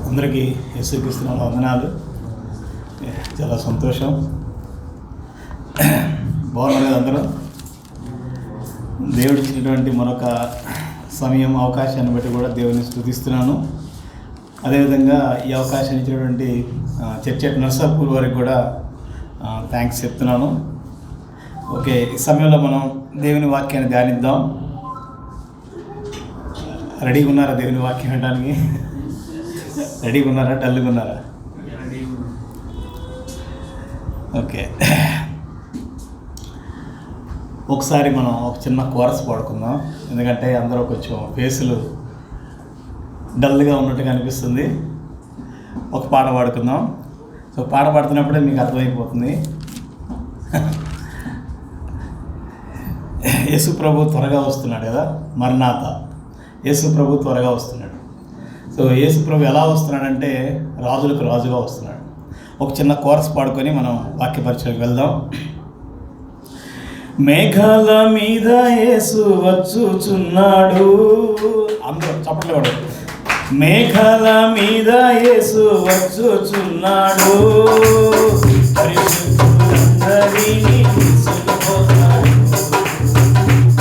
అందరికీ యేసుక్రీస్తు వందనాలు. చాలా సంతోషం. బాగున్నారు కదా అందరూ? దేవుడు ఇచ్చినటువంటి మరొక సమయం, అవకాశాన్ని బట్టి కూడా దేవుని స్తుతిస్తున్నాను. అదేవిధంగా ఈ అవకాశాన్ని ఇచ్చినటువంటి చర్చ్ నర్సాపూర్ వారికి కూడా థ్యాంక్స్ చెప్తున్నాను. ఓకే, ఈ సమయంలో మనం దేవుని వాక్యాన్ని ధ్యానిద్దాం. రెడీగా ఉన్నారా దేవుని వాక్యం వినడానికి? రెడీగా ఉన్నారా, డల్గా ఉన్నారా? ఓకే, ఒకసారి మనం ఒక చిన్న కోరస్ పాడుకుందాం. ఎందుకంటే అందరూ కొంచెం ఫేసులు డల్గా ఉన్నట్టుగా అనిపిస్తుంది. ఒక పాట పాడుకుందాం. సో పాట పాడుతున్నప్పుడే మీకు అర్థమైపోతుంది. యేసు ప్రభు త్వరగా వస్తున్నాడు కదా, మరణాత. యేసు ప్రభు త్వరగా వస్తున్నాడు. సో యేసు ప్రభు ఎలా వస్తున్నాడంటే రాజులకు రాజుగా వస్తున్నాడు. ఒక చిన్న కోరస్ పాడుకొని మనం వాక్య పరిచయకు వెళ్దాం. మేఘాల మీద యేసు వచ్చుచున్నాడు. అందరూ చప్పట్లు పడు. మేఘాల మీద యేసు వచ్చుచున్నాడు. పరిశుద్ధులందరినీ తీసుకుపోతాడు.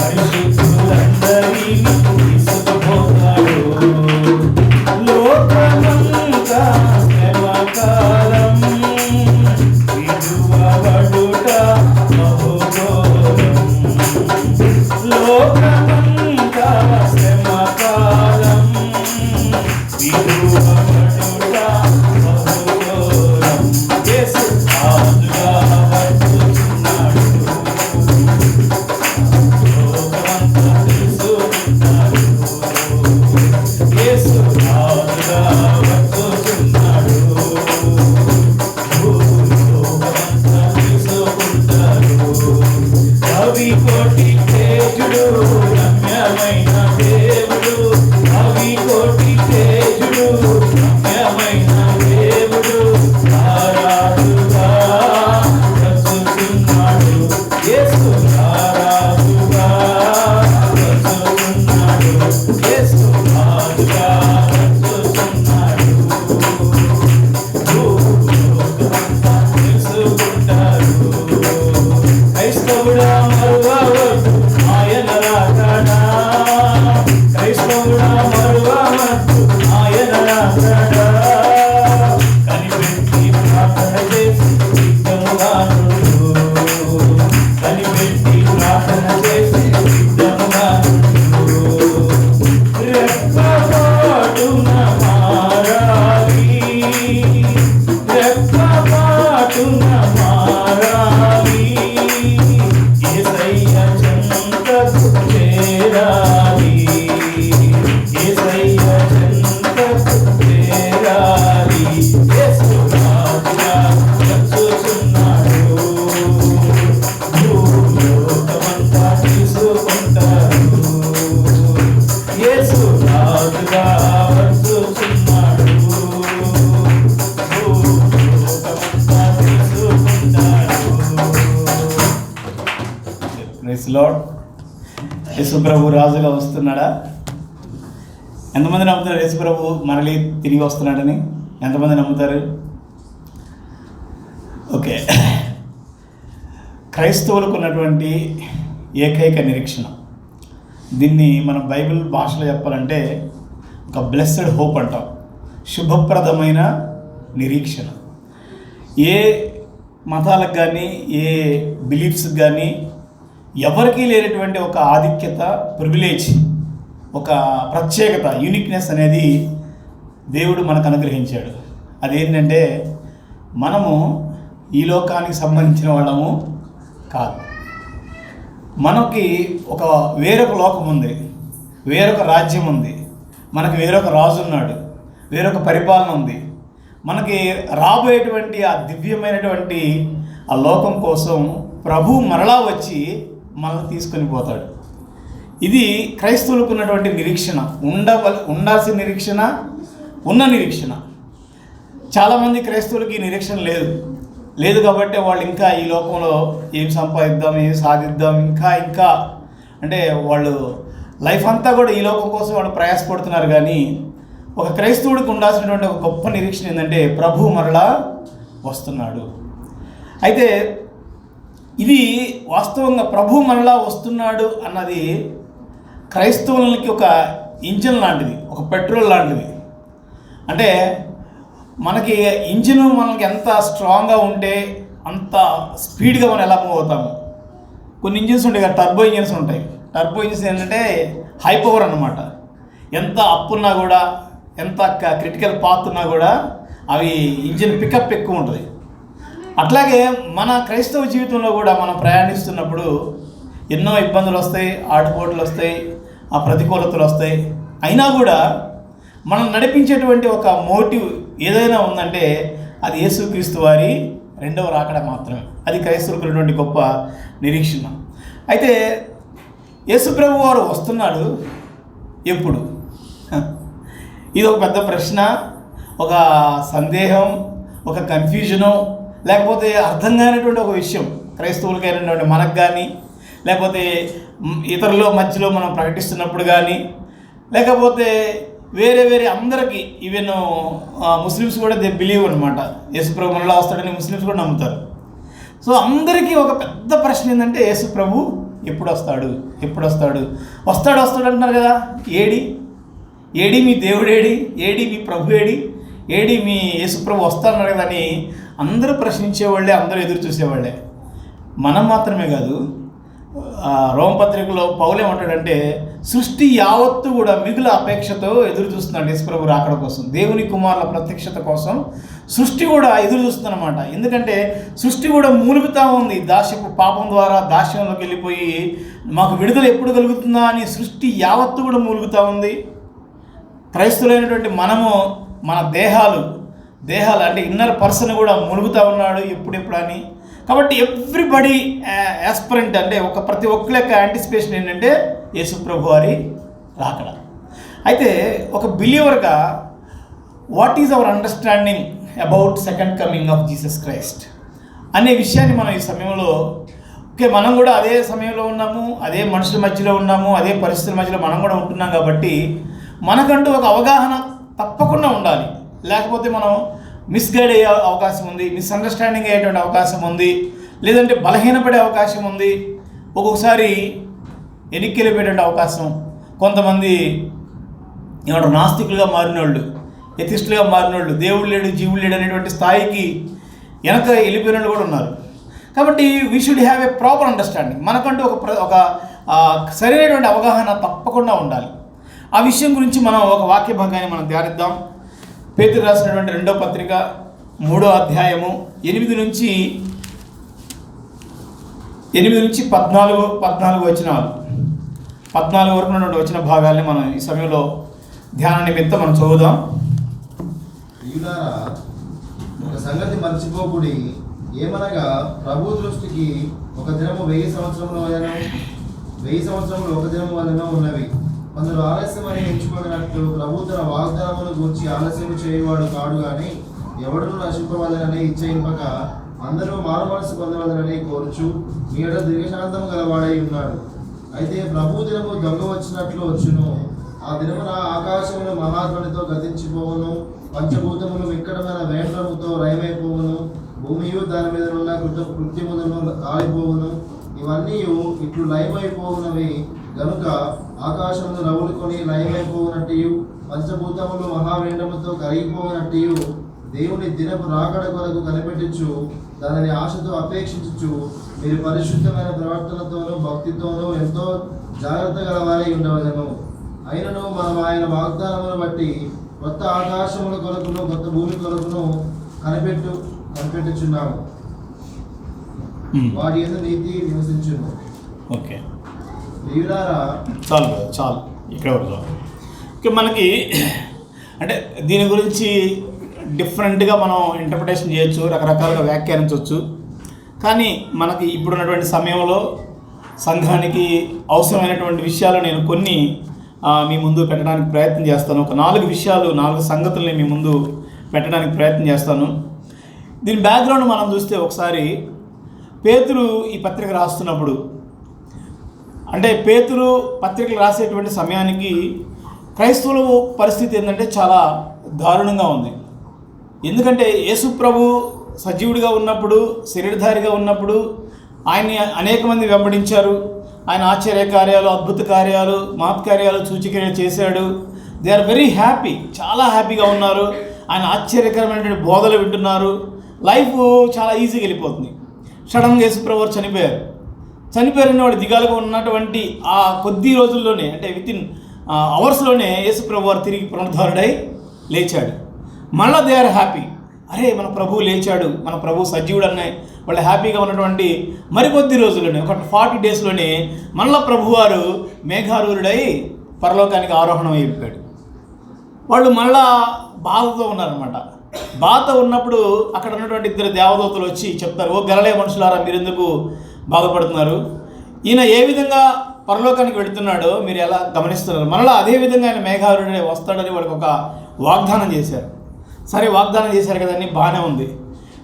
పరిశుద్ధులందరినీ తీసుకుపోతాడు. లోకమంతా శ్రమకాలం విడువబడుట బహుఘోరం. లోకమంతా శ్రమకాలం విడువబడుట బహుఘోరం. యేసు రాజుగా వచ్చుచున్నాడు. లోకమంతా తెలుసుకుంటాడు. యేసు రాజుగా వచ్చుచున్నాడు. లోకమంతా తెలుసుకుంటాడు. కవి కోటి తేజుడు, రమ్యమైన దేవుడు. కవి కోటి తేజుడు, రమ్యమైన దేవుడు. రారాజుగా వచ్చుచున్నాడు. యేసు రారాజుగా వచ్చుచున్నాడు. యేసు రాజుగా వచ్చుచున్నాడు. లోకమంతా తెలుసుకుంటారు. క్రైస్తవుడా మరువవద్దు ఆయన రాకడా. క్రైస్తవుడా మరువవద్దు ఆయన రాకడా. కనిపెట్టి ప్రార్థన చేసి సిద్ధముగా నుండు. కనిపెట్టి ప్రార్థన చేసి సిద్ధముగా నుండు. రెప్పపాటున మారాలి. రెప్పపాటున మారాలి. యేసయ్య చెంతకు చేరాలి. యేసయ్య చెంతకు చేరాలి. యేసు రాజుగా వచ్చుచున్నాడు. లోకమంతా తీసుకుంటారు. యేసు రాజుగా వచ్చుచున్నాడు. లోకమంతా తీసుకుంటారు. Praise lord. యేసు ప్రభు రాజుగా వస్తున్నాడా? ఎంతమంది నమ్ముతారు యేసు ప్రభు మరలి తిరిగి వస్తున్నాడని? ఎంతమంది నమ్ముతారు? ఓకే, క్రైస్తవులకు ఉన్నటువంటి ఏకైక నిరీక్షణ, దీన్ని మనం బైబిల్ భాషలో చెప్పాలంటే ఒక బ్లెస్సెడ్ హోప్ అంటాం. శుభప్రదమైన నిరీక్షణ. ఏ మతాలకు కానీ ఏ బిలీఫ్స్కి కానీ ఎవరికీ లేనటువంటి ఒక ఆధిక్యత, ప్రివిలేజ్, ఒక ప్రత్యేకత, యూనిక్నెస్ అనేది దేవుడు మనకు అనుగ్రహించాడు. అదేంటంటే మనము ఈ లోకానికి సంబంధించిన వాళ్ళము కాదు. మనకి ఒక వేరొక లోకం ఉంది, వేరొక రాజ్యం ఉంది, మనకి వేరొక రాజు ఉన్నాడు, వేరొక పరిపాలన ఉంది. మనకి రాబోయేటువంటి ఆ దివ్యమైనటువంటి ఆ లోకం కోసం ప్రభు మరలా వచ్చి మనల్ని తీసుకొని పోతాడు. ఇది క్రైస్తవులకు ఉన్నటువంటి నిరీక్షణ. ఉండాల్సిన నిరీక్షణ, ఉన్న నిరీక్షణ. చాలామంది క్రైస్తవులకి ఈ నిరీక్షణ లేదు కాబట్టి వాళ్ళు ఇంకా ఈ లోకంలో ఏం సంపాదిద్దాం, ఏం సాధిద్దాం, ఇంకా అంటే వాళ్ళు లైఫ్ అంతా కూడా ఈ లోకం కోసం వాళ్ళు ప్రయాసపడుతున్నారు. కానీ ఒక క్రైస్తవుడికి ఉండాల్సినటువంటి ఒక గొప్ప నిరీక్షణ ఏంటంటే ప్రభు మరలా వస్తున్నాడు. అయితే ఇది వాస్తవంగా ప్రభు మరలా వస్తున్నాడు అన్నది క్రైస్తవులకి ఒక ఇంజిన్ లాంటిది, ఒక పెట్రోల్ లాంటిది. అంటే మనకి ఇంజిన్ మనకి ఎంత స్ట్రాంగ్గా ఉంటే అంత స్పీడ్గా మనం ఎలా మూవ్ అవుతాము. కొన్ని ఇంజిన్స్ ఉంటాయి కదా, టర్బో ఇంజిన్స్ ఉంటాయి. టర్బో ఇంజిన్స్ ఏంటంటే హై పవర్ అన్నమాట. ఎంత అప్ ఉన్నా కూడా, ఎంత క్రిటికల్ పాత్ ఉన్నా కూడా అవి ఇంజిన్ పికప్ ఎక్కువ ఉంటుంది. అట్లాగే మన క్రైస్తవ జీవితంలో కూడా మనం ప్రయాణిస్తున్నప్పుడు ఎన్నో ఇబ్బందులు వస్తాయి, ఆటుపోట్లు వస్తాయి, ఆ ప్రతికూలతలు వస్తాయి. అయినా కూడా మనం నడిపించేటువంటి ఒక మోటివ్ ఏదైనా ఉందంటే అది యేసుక్రీస్తు వారి రెండవ రాకడ మాత్రమే. అది క్రైస్తవులకు ఉన్నటువంటి గొప్ప నిరీక్షణ. అయితే యేసుప్రభు వారు వస్తున్నాడు ఎప్పుడు? ఇది ఒక పెద్ద ప్రశ్న, ఒక సందేహం, ఒక కన్ఫ్యూజను, లేకపోతే అర్థం కానిటువంటి ఒక విషయం క్రైస్తవులకైనటువంటి మనకు కానీ, లేకపోతే ఇతరుల మధ్యలో మనం ప్రకటిస్తున్నప్పుడు కానీ, లేకపోతే వేరే వేరే అందరికీ, ఈవెన్ ముస్లిమ్స్ కూడా దే బిలీవ్ అనమాట. యేసుప్రభు మనలో వస్తాడని ముస్లిమ్స్ కూడా నమ్ముతారు. సో అందరికీ ఒక పెద్ద ప్రశ్న ఏంటంటే యేసుప్రభు ఎప్పుడు వస్తాడు, ఎప్పుడు వస్తాడు, వస్తాడు అంటున్నారు కదా. ఏడి మీ దేవుడు ఏడి మీ ప్రభు ఏడి మీ యేసుప్రభు వస్తాడన్నారు కదా అని అందరూ ప్రశ్నించేవాళ్ళే, అందరూ ఎదురు చూసేవాళ్ళే. మనం మాత్రమే కాదు, రోమపత్రికలో పౌలు ఏమంటాడంటే సృష్టి యావత్తు కూడా మిగుల అపేక్షతో ఎదురు చూస్తున్నాడు యేసుప్రభు రాకడ కోసం, దేవుని కుమారుల ప్రత్యక్షత కోసం సృష్టి కూడా ఎదురు చూస్తుందన్నమాట. ఎందుకంటే సృష్టి కూడా మూలుగుతూ ఉంది, పాపం ద్వారా దాస్యంలోకి వెళ్ళిపోయి మాకు విడుదల ఎప్పుడు కలుగుతుందా అని సృష్టి యావత్తు కూడా మూలుగుతూ ఉంది. క్రైస్తవులైనటువంటి మనము మన దేహాలు అంటే ఇన్నర్ పర్సన్ కూడా మునుగుతూ ఉన్నాడు ఎప్పుడెప్పుడు అని. కాబట్టి ఎవ్రీబడి యాస్పరెంట్ అంటే ప్రతి ఒక్కరి యొక్క యాంటిసిపేషన్ ఏంటంటే యేసుప్రభు వారి రాకడ. అయితే ఒక బిలీవర్గా what is our understanding about second coming of Jesus Christ అనే విషయాన్ని మనం ఈ సమయంలో మనం కూడా అదే సమయంలో ఉన్నాము, అదే మనుషుల మధ్యలో ఉన్నాము, అదే పరిస్థితుల మధ్యలో మనం కూడా ఉంటున్నాం. కాబట్టి మనకంటూ ఒక అవగాహన తప్పకుండా ఉండాలి. లేకపోతే మనం మిస్గైడ్ అయ్యే అవకాశం ఉంది, మిస్అండర్స్టాండింగ్ అయ్యేటువంటి అవకాశం ఉంది, లేదంటే బలహీనపడే అవకాశం ఉంది, ఒక్కొక్కసారి ఎనిక్కెళ్ళిపోయేటువంటి అవకాశం. కొంతమంది ఏమంటారు నాస్తికులుగా మారినోళ్ళు, ఎథిస్టులుగా మారినోళ్ళు, దేవుడు లేడు జీవుడు లేడు అనేటువంటి స్థాయికి వెనక వెళ్ళిపోయిన వాళ్ళు కూడా ఉన్నారు. కాబట్టి we should have a proper understanding. మనకంటూ ఒక సరైనటువంటి అవగాహన తప్పకుండా ఉండాలి. ఆ విషయం గురించి మనం ఒక వాక్య భాగాన్ని మనం ధ్యానిద్దాం. పేతురు రాసినటువంటి 2వ పత్రిక 3వ అధ్యాయము 8 నుంచి 14 వచనాలు, 14 వరకు ఉన్నటువంటి వచ్చిన భాగాల్ని మనం ఈ సమయంలో ధ్యాన నిమిత్తం మనం చదువుదాం. ఒక సంగతి మర్చిపోకుడి, ఏమనగా ప్రభు దృష్టికి ఒక దినము 1000 సంవత్సరములు వలెను, 1000 సంవత్సరములు ఒక దినము వలెను ఉన్నవి. కొందరు ఆలస్యమని ఎంచుకున్నట్లు ప్రభు తన వాగ్దానమును గూర్చి ఆలస్యం చేయవాడు కాడు గాని ఎవడును నశింపవలనని ఇచ్చయింపక అందరూ మారుమనసు పొందవలనని కోరుచు మీ ఎడల దీర్ఘశాంతము గలవాడై ఉన్నాడు. అయితే ప్రభు దినము దొంగ వచ్చినట్లు వచ్చును. ఆ దినమున ఆకాశములు మహాధ్వనితో గతించిపోవును, పంచభూతములు విక్కడమైన వేండ్రముతో లయమైపోవును, భూమియు దాని మీద ఉన్న కృత్యములను కాలిపోవును. ఇవన్నీ ఇట్లు లయమైపోవునవి గనుక ఆకాశమును రవులుకొని లయమైపోవునట్టు, పంచభూతములు మహావేండముతో కరిగిపోవునట్టు దేవుని దినపు రాకడ కొరకు కనిపెట్టుచు దానిని ఆశతో అపేక్షించుచు మీరు పరిశుద్ధమైన ప్రవర్తనతోనూ భక్తితోనూ ఎంతో జాగ్రత్త గలవారై ఉండవలెను. అయినను మనం ఆయన వాగ్దానమును బట్టి కొత్త ఆకాశముల కొరకును కొత్త భూమి కొరకును కనిపెట్టుచున్నాము. వాటి యందు నీతి నివసించును. ఓకే, చాలు ఇక్కడ మనకి అంటే దీని గురించి డిఫరెంట్గా మనం ఇంటర్ప్రిటేషన్ చేయొచ్చు, రకరకాలుగా వ్యాఖ్యానించవచ్చు. కానీ మనకి ఇప్పుడున్నటువంటి సమయంలో సంఘానికి అవసరమైనటువంటి విషయాలు నేను కొన్ని మీ ముందు పెట్టడానికి ప్రయత్నం చేస్తాను. ఒక 4 సంగతుల్ని మీ ముందు పెట్టడానికి ప్రయత్నం చేస్తాను. దీని బ్యాక్గ్రౌండ్ మనం చూస్తే ఒకసారి పేతురు ఈ పత్రిక రాస్తున్నప్పుడు, అంటే పేతురు పత్రికలు రాసేటువంటి సమయానికి క్రైస్తవుల పరిస్థితి ఏంటంటే చాలా దారుణంగా ఉంది. ఎందుకంటే యేసు ప్రభు సజీవుడిగా ఉన్నప్పుడు, శరీరధారిగా ఉన్నప్పుడు ఆయన్ని అనేక మంది వెంబడించారు. ఆయన ఆశ్చర్య కార్యాలు, అద్భుత కార్యాలు, మహత్కార్యాలు, సూచిక్రియలు చేశాడు. దే ఆర్ వెరీ హ్యాపీ, చాలా హ్యాపీగా ఉన్నారు. ఆయన ఆశ్చర్యకరమైనటువంటి బోధలు వింటున్నారు. లైఫ్ చాలా ఈజీగా వెళ్ళిపోతుంది. సడన్గా యేసు ప్రభు వారు చనిపోయారని వాడు దిగాలుగా ఉన్నటువంటి ఆ కొద్ది రోజుల్లోనే, అంటే వితిన్ అవర్స్లోనే యేసు ప్రభు వారు తిరిగి పునరుద్ధారుడై లేచాడు. మళ్ళీ దే ఆర్ హ్యాపీ. అరే మన ప్రభువు లేచాడు, మన ప్రభువు సజీవుడు అన్నాయి వాళ్ళు హ్యాపీగా ఉన్నటువంటి మరికొద్ది రోజుల్లోనే, ఒక 40 డేస్లోనే మళ్ళా ప్రభువారు మేఘారూరుడై పరలోకానికి ఆరోహణం అయిపోయాడు. వాళ్ళు మళ్ళా బాధతో ఉన్నారనమాట. బాధతో ఉన్నప్పుడు అక్కడ ఉన్నటువంటి 2 దేవదూతలు వచ్చి చెప్తారు, ఓ గలిలయ మనుషులారా మీరు ఎందుకు బాధపడుతున్నారు? ఈయన ఏ విధంగా పరలోకానికి వెళుతున్నాడో మీరు ఎలా గమనిస్తున్నారు? మళ్ళీ అదేవిధంగా ఆయన మేఘారూరుడే వస్తాడని వాళ్ళకి ఒక వాగ్దానం చేశారు. సరే వాగ్దానం చేశారు కదండి, బాగానే ఉంది.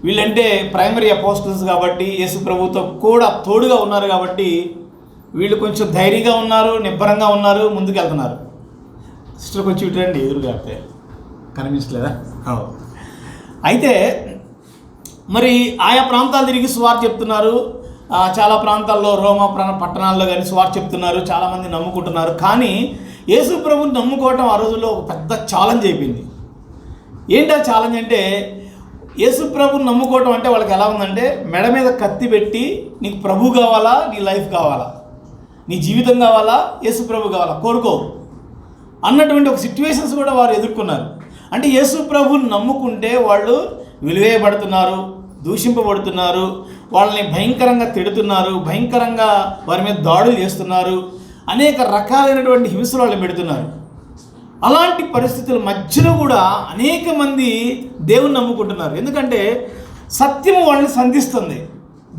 వీళ్ళంటే ప్రైమరీ అపోస్టల్స్ కాబట్టి, యేసు ప్రభుతో కూడా తోడుగా ఉన్నారు కాబట్టి వీళ్ళు కొంచెం ధైర్యంగా ఉన్నారు, నిబ్బరంగా ఉన్నారు, ముందుకు వెళ్తున్నారు. సిస్టర్ కొంచెం ఇటురండి, ఎదురుగా అయితే కనిపించలేదా? అయితే మరి ఆయా ప్రాంతాలు తిరిగి సువార్త చెప్తున్నారు. చాలా ప్రాంతాల్లో రోమా పట్టణాల్లో కానీ సువార్త చెప్తున్నారు, చాలామంది నమ్ముకుంటున్నారు. కానీ యేసు ప్రభుని నమ్ముకోవటం ఆ రోజుల్లో ఒక పెద్ద ఛాలెంజ్ అయిపోయింది. ఏంటో ఛాలెంజ్ అంటే, యేసు ప్రభుని నమ్ముకోవటం అంటే వాళ్ళకి ఎలా ఉందంటే, మెడ మీద కత్తి పెట్టి నీకు ప్రభు కావాలా, నీ లైఫ్ కావాలా, నీ జీవితం కావాలా, యేసు ప్రభు కావాలా, కోరుకో అన్నటువంటి ఒక సిచ్యువేషన్స్ కూడా వారు ఎదుర్కొన్నారు. అంటే యేసు ప్రభుని నమ్ముకుంటే వాళ్ళు విలువేయబడుతున్నారు, దూషింపబడుతున్నారు, వాళ్ళని భయంకరంగా తిడుతున్నారు, భయంకరంగా వారి మీద దాడులు చేస్తున్నారు, అనేక రకాలైనటువంటి హింసలు వాళ్ళు పెడుతున్నారు. అలాంటి పరిస్థితుల మధ్యలో కూడా అనేక మంది దేవుని నమ్ముకుంటున్నారు. ఎందుకంటే సత్యము వాళ్ళని సంధిస్తుంది.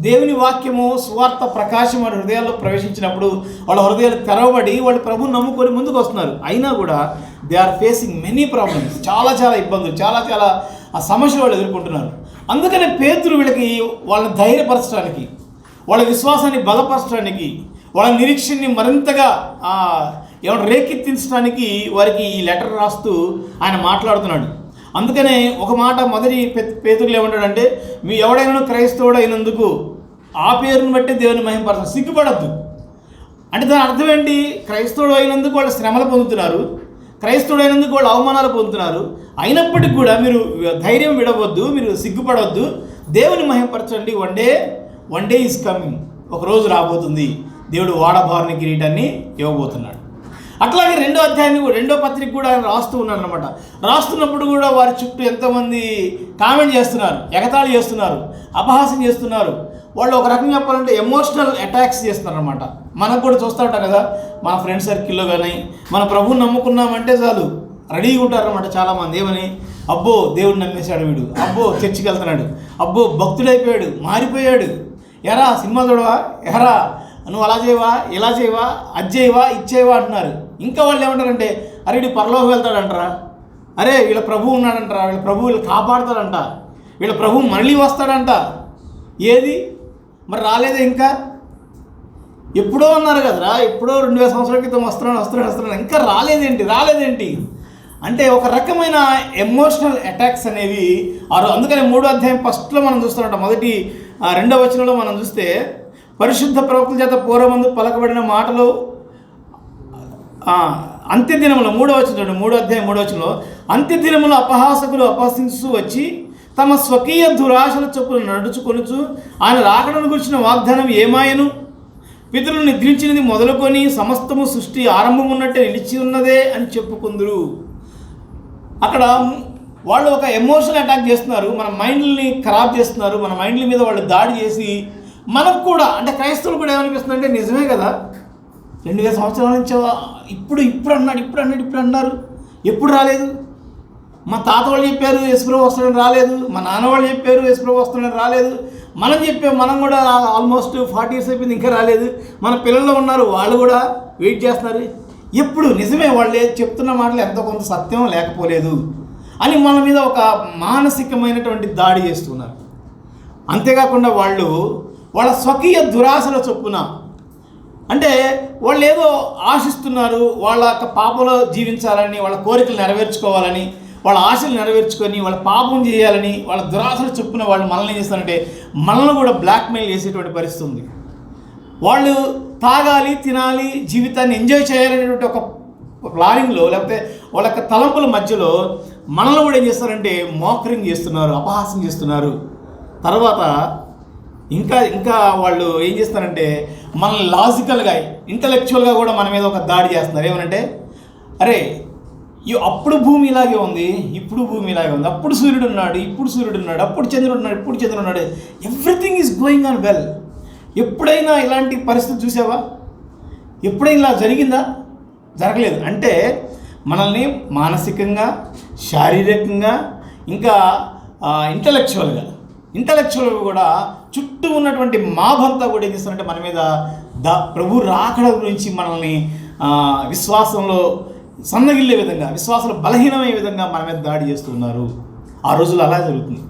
దేవుని వాక్యము, సువార్త ప్రకాశం వాళ్ళ హృదయాల్లో ప్రవేశించినప్పుడు వాళ్ళ హృదయాలు తెరవబడి వాళ్ళు ప్రభుని నమ్ముకొని ముందుకు వస్తున్నారు. అయినా కూడా they are facing many problems, చాలా ఇబ్బందులు, చాలా ఆ సమస్యలు వాళ్ళు ఎదుర్కొంటున్నారు. అందుకనే పేతురు వీళ్ళకి వాళ్ళని ధైర్యపరచడానికి, వాళ్ళ విశ్వాసాన్ని బలపరచడానికి, వాళ్ళ నిరీక్షణని మరింతగా రేకెత్తించడానికి వారికి ఈ లెటర్ రాస్తూ ఆయన మాట్లాడుతున్నాడు. అందుకనే ఒక మాట మొదటి పేతురులు ఏమంటాడంటే, మీ ఎవడైనా క్రైస్తవుడు అయినందుకు ఆ పేరుని బట్టి దేవుని మహిమపరచ సిగ్గుపడద్దు. అంటే దాని అర్థం ఏంటి? క్రైస్తవుడు అయినందుకు వాళ్ళు శ్రమలు పొందుతున్నారు, క్రైస్తవుడు అయినందుకు వాళ్ళు అవమానాలు పొందుతున్నారు. అయినప్పటికీ కూడా మీరు ధైర్యం విడవద్దు, మీరు సిగ్గుపడవద్దు, దేవుని మహిమపరచండి. వన్ డే ఈజ్ కమింగ్, ఒకరోజు రాబోతుంది, దేవుడు వాడబారిన కిరీటాన్ని ఇవ్వబోతున్నాడు. అట్లాగే 2వ అధ్యాయాన్ని 2వ పత్రిక కూడా ఆయన రాస్తూ ఉన్నాడు అనమాట. రాస్తున్నప్పుడు కూడా వారి చుట్టూ ఎంతోమంది కామెంట్ చేస్తున్నారు, ఎగతాళి చేస్తున్నారు, అపహాస్యం చేస్తున్నారు. వాళ్ళు ఒక రకంగా చెప్పాలంటే ఎమోషనల్ అటాక్స్ చేస్తున్నారు అనమాట. మనకు కూడా చూస్తూ ఉంటాం కదా, మన ఫ్రెండ్ సర్కిల్లో కానీ మన ప్రభువుని నమ్ముకున్నామంటే చాలు రెడీగా ఉంటారనమాట చాలామంది. ఏమని, అబ్బో దేవుడిని నమ్మేశాడు వీడు, అబ్బో చర్చికి వెళ్తున్నాడు, అబ్బో భక్తుడైపోయాడు, మారిపోయాడు, ఎరా సినిమా చూడవా, ఎరా నువ్వు అలా చేయవా, ఇలా చేయవా, అది చేయవా, ఇది చేయవా అంటున్నారు. ఇంకా వాళ్ళు ఏమంటారంటే, అరే వీడు పరలోకం వెళ్తాడంటారా, అరే వీళ్ళ ప్రభువు ఉన్నాడంటారా, వీళ్ళ ప్రభువు వీళ్ళు కాపాడుతాడంట, వీళ్ళ ప్రభువు మళ్ళీ వస్తాడంట. ఏది మరి రాలేదే ఇంకా? ఎప్పుడో అన్నారు కదరా, ఎప్పుడో 2000 సంవత్సరాల క్రితం వస్తున్నాడు, ఇంకా రాలేదేంటి అంటే ఒక రకమైన ఎమోషనల్ అటాక్స్ అనేవి అందుకని 3వ అధ్యాయం ఫస్ట్లో మనం చూస్తున్నట్టు మొదటి 2వ వచనంలో మనం చూస్తే, పరిశుద్ధ ప్రవక్తల చేత పూర్వమందు పలకబడిన మాటలు అంత్యదినములో 3వ వచనం 3వ అధ్యాయం 3వ వచనంలో, అంత్యదినములో అపహాసకులు అపహసిస్తూ వచ్చి తమ స్వకీయ దురాశల చొప్పున నడుచుకొనుచు ఆయన రాకడను గురించిన వాగ్దానం ఏమాయను, పితరులు నిద్రించినది మొదలుకొని సమస్తము సృష్టి ఆరంభం ఉన్నట్టే నిలిచి ఉన్నదే అని చెప్పుకుందరు. అక్కడ వాళ్ళు ఒక ఎమోషనల్ అటాక్ చేస్తున్నారు, మన మైండ్ని ఖరాబ్ చేస్తున్నారు, మన మైండ్ల మీద వాళ్ళు దాడి చేసి మనకు కూడా, అంటే క్రైస్తవులు కూడా ఏమనిపిస్తుందంటే, నిజమే కదా 2000 సంవత్సరాల నుంచి ఇప్పుడు అన్నారు, ఎప్పుడు రాలేదు? మా తాత వాళ్ళు చెప్పారు యేసుప్రభు వస్తాడని రాలేదు, మా నాన్న వాళ్ళు చెప్పారు యేసుప్రభు వస్తాడని రాలేదు, మనం కూడా ఆల్మోస్ట్ 40 years అయిపోయింది, ఇంకా రాలేదు. మన పిల్లల్లో ఉన్నారు, వాళ్ళు కూడా వెయిట్ చేస్తున్నారు. ఎప్పుడు? నిజమే, వాళ్ళు చెప్తున్న మాటలు ఎంతో కొంత సత్యం లేకపోలేదు అని మన మీద ఒక మానసికమైనటువంటి దాడి చేస్తున్నారు. అంతేకాకుండా వాళ్ళ స్వకీయ దురాశల చొప్పున అంటే వాళ్ళు ఏదో ఆశిస్తున్నారు, వాళ్ళ యొక్క పాపంలో జీవించాలని, వాళ్ళ కోరికలు నెరవేర్చుకోవాలని, వాళ్ళ ఆశలు నెరవేర్చుకొని వాళ్ళ పాపం చేయాలని, వాళ్ళ దురాశలు చొప్పున వాళ్ళు మనల్ని ఏం చేస్తారంటే మనల్ని కూడా బ్లాక్మెయిల్ చేసేటువంటి పరిస్థితి ఉంది. వాళ్ళు తాగాలి, తినాలి, జీవితాన్ని ఎంజాయ్ చేయాలనేటువంటి ఒక ప్లానింగ్లో, లేకపోతే వాళ్ళ యొక్క తలంపుల మధ్యలో మనల్ని కూడా ఏం చేస్తారంటే మోకరింగ్ చేస్తున్నారు, అపహాసం చేస్తున్నారు. తర్వాత ఇంకా వాళ్ళు ఏం చేస్తారంటే మనల్ని లాజికల్గా, ఇంటలెక్చువల్గా కూడా మన మీద ఒక దాడి చేస్తున్నారు. ఏమనంటే, అరే అప్పుడు భూమి ఇలాగే ఉంది, ఇప్పుడు భూమి ఇలాగే ఉంది, అప్పుడు సూర్యుడు ఉన్నాడు, ఇప్పుడు సూర్యుడు ఉన్నాడు, అప్పుడు చంద్రుడు ఉన్నాడు, ఇప్పుడు చంద్రుడు ఉన్నాడు, everything is going on well. ఎప్పుడైనా ఇలాంటి పరిస్థితి చూసావా? ఎప్పుడైనా ఇలా జరిగిందా? జరగలేదు. అంటే మనల్ని మానసికంగా, శారీరకంగా, ఇంకా ఇంటలెక్చువల్గా కూడా చుట్టూ ఉన్నటువంటి మాభంతా కూడా ఏం చేస్తారంటే మన మీద ప్రభు రాకడ గురించి మనల్ని విశ్వాసంలో సన్నగిల్లే విధంగా, విశ్వాసంలో బలహీనమయ్యే విధంగా మన మీద దాడి చేస్తున్నారు. ఆ రోజుల్లో అలా జరుగుతుంది.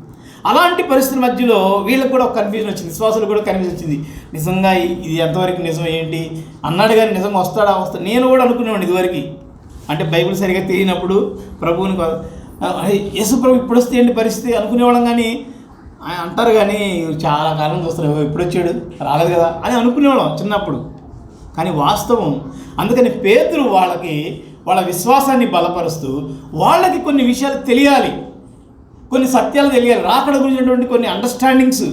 అలాంటి పరిస్థితుల మధ్యలో వీళ్ళకి కూడా ఒక కన్ఫ్యూజన్ వచ్చింది, విశ్వాసులకు కూడా కన్ఫ్యూజన్ వచ్చింది. నిజంగా ఇది ఎంతవరకు నిజం ఏంటి అన్నాడు, కానీ నిజంగా వస్తాడా? నేను కూడా అనుకునేవాడిని ఇదివరకు. అంటే బైబిల్ సరిగా తెలియనప్పుడు ప్రభువుని యేసు ప్రభు ఇప్పుడు వస్తే ఏంటి పరిస్థితి అనుకునేవాళ్ళం. కానీ ఆయన అంటారు, కానీ చాలా కాలం చూస్తారు, ఎప్పుడు వచ్చాడు, రాలేదు కదా అని అనుకునేవాళ్ళం చిన్నప్పుడు. కానీ వాస్తవం. అందుకని పేతురు వాళ్ళ విశ్వాసాన్ని బలపరుస్తూ వాళ్ళకి కొన్ని విషయాలు తెలియాలి, కొన్ని సత్యాలు తెలియాలి, రాకడ గురించినటువంటి కొన్ని అండర్స్టాండింగ్స్,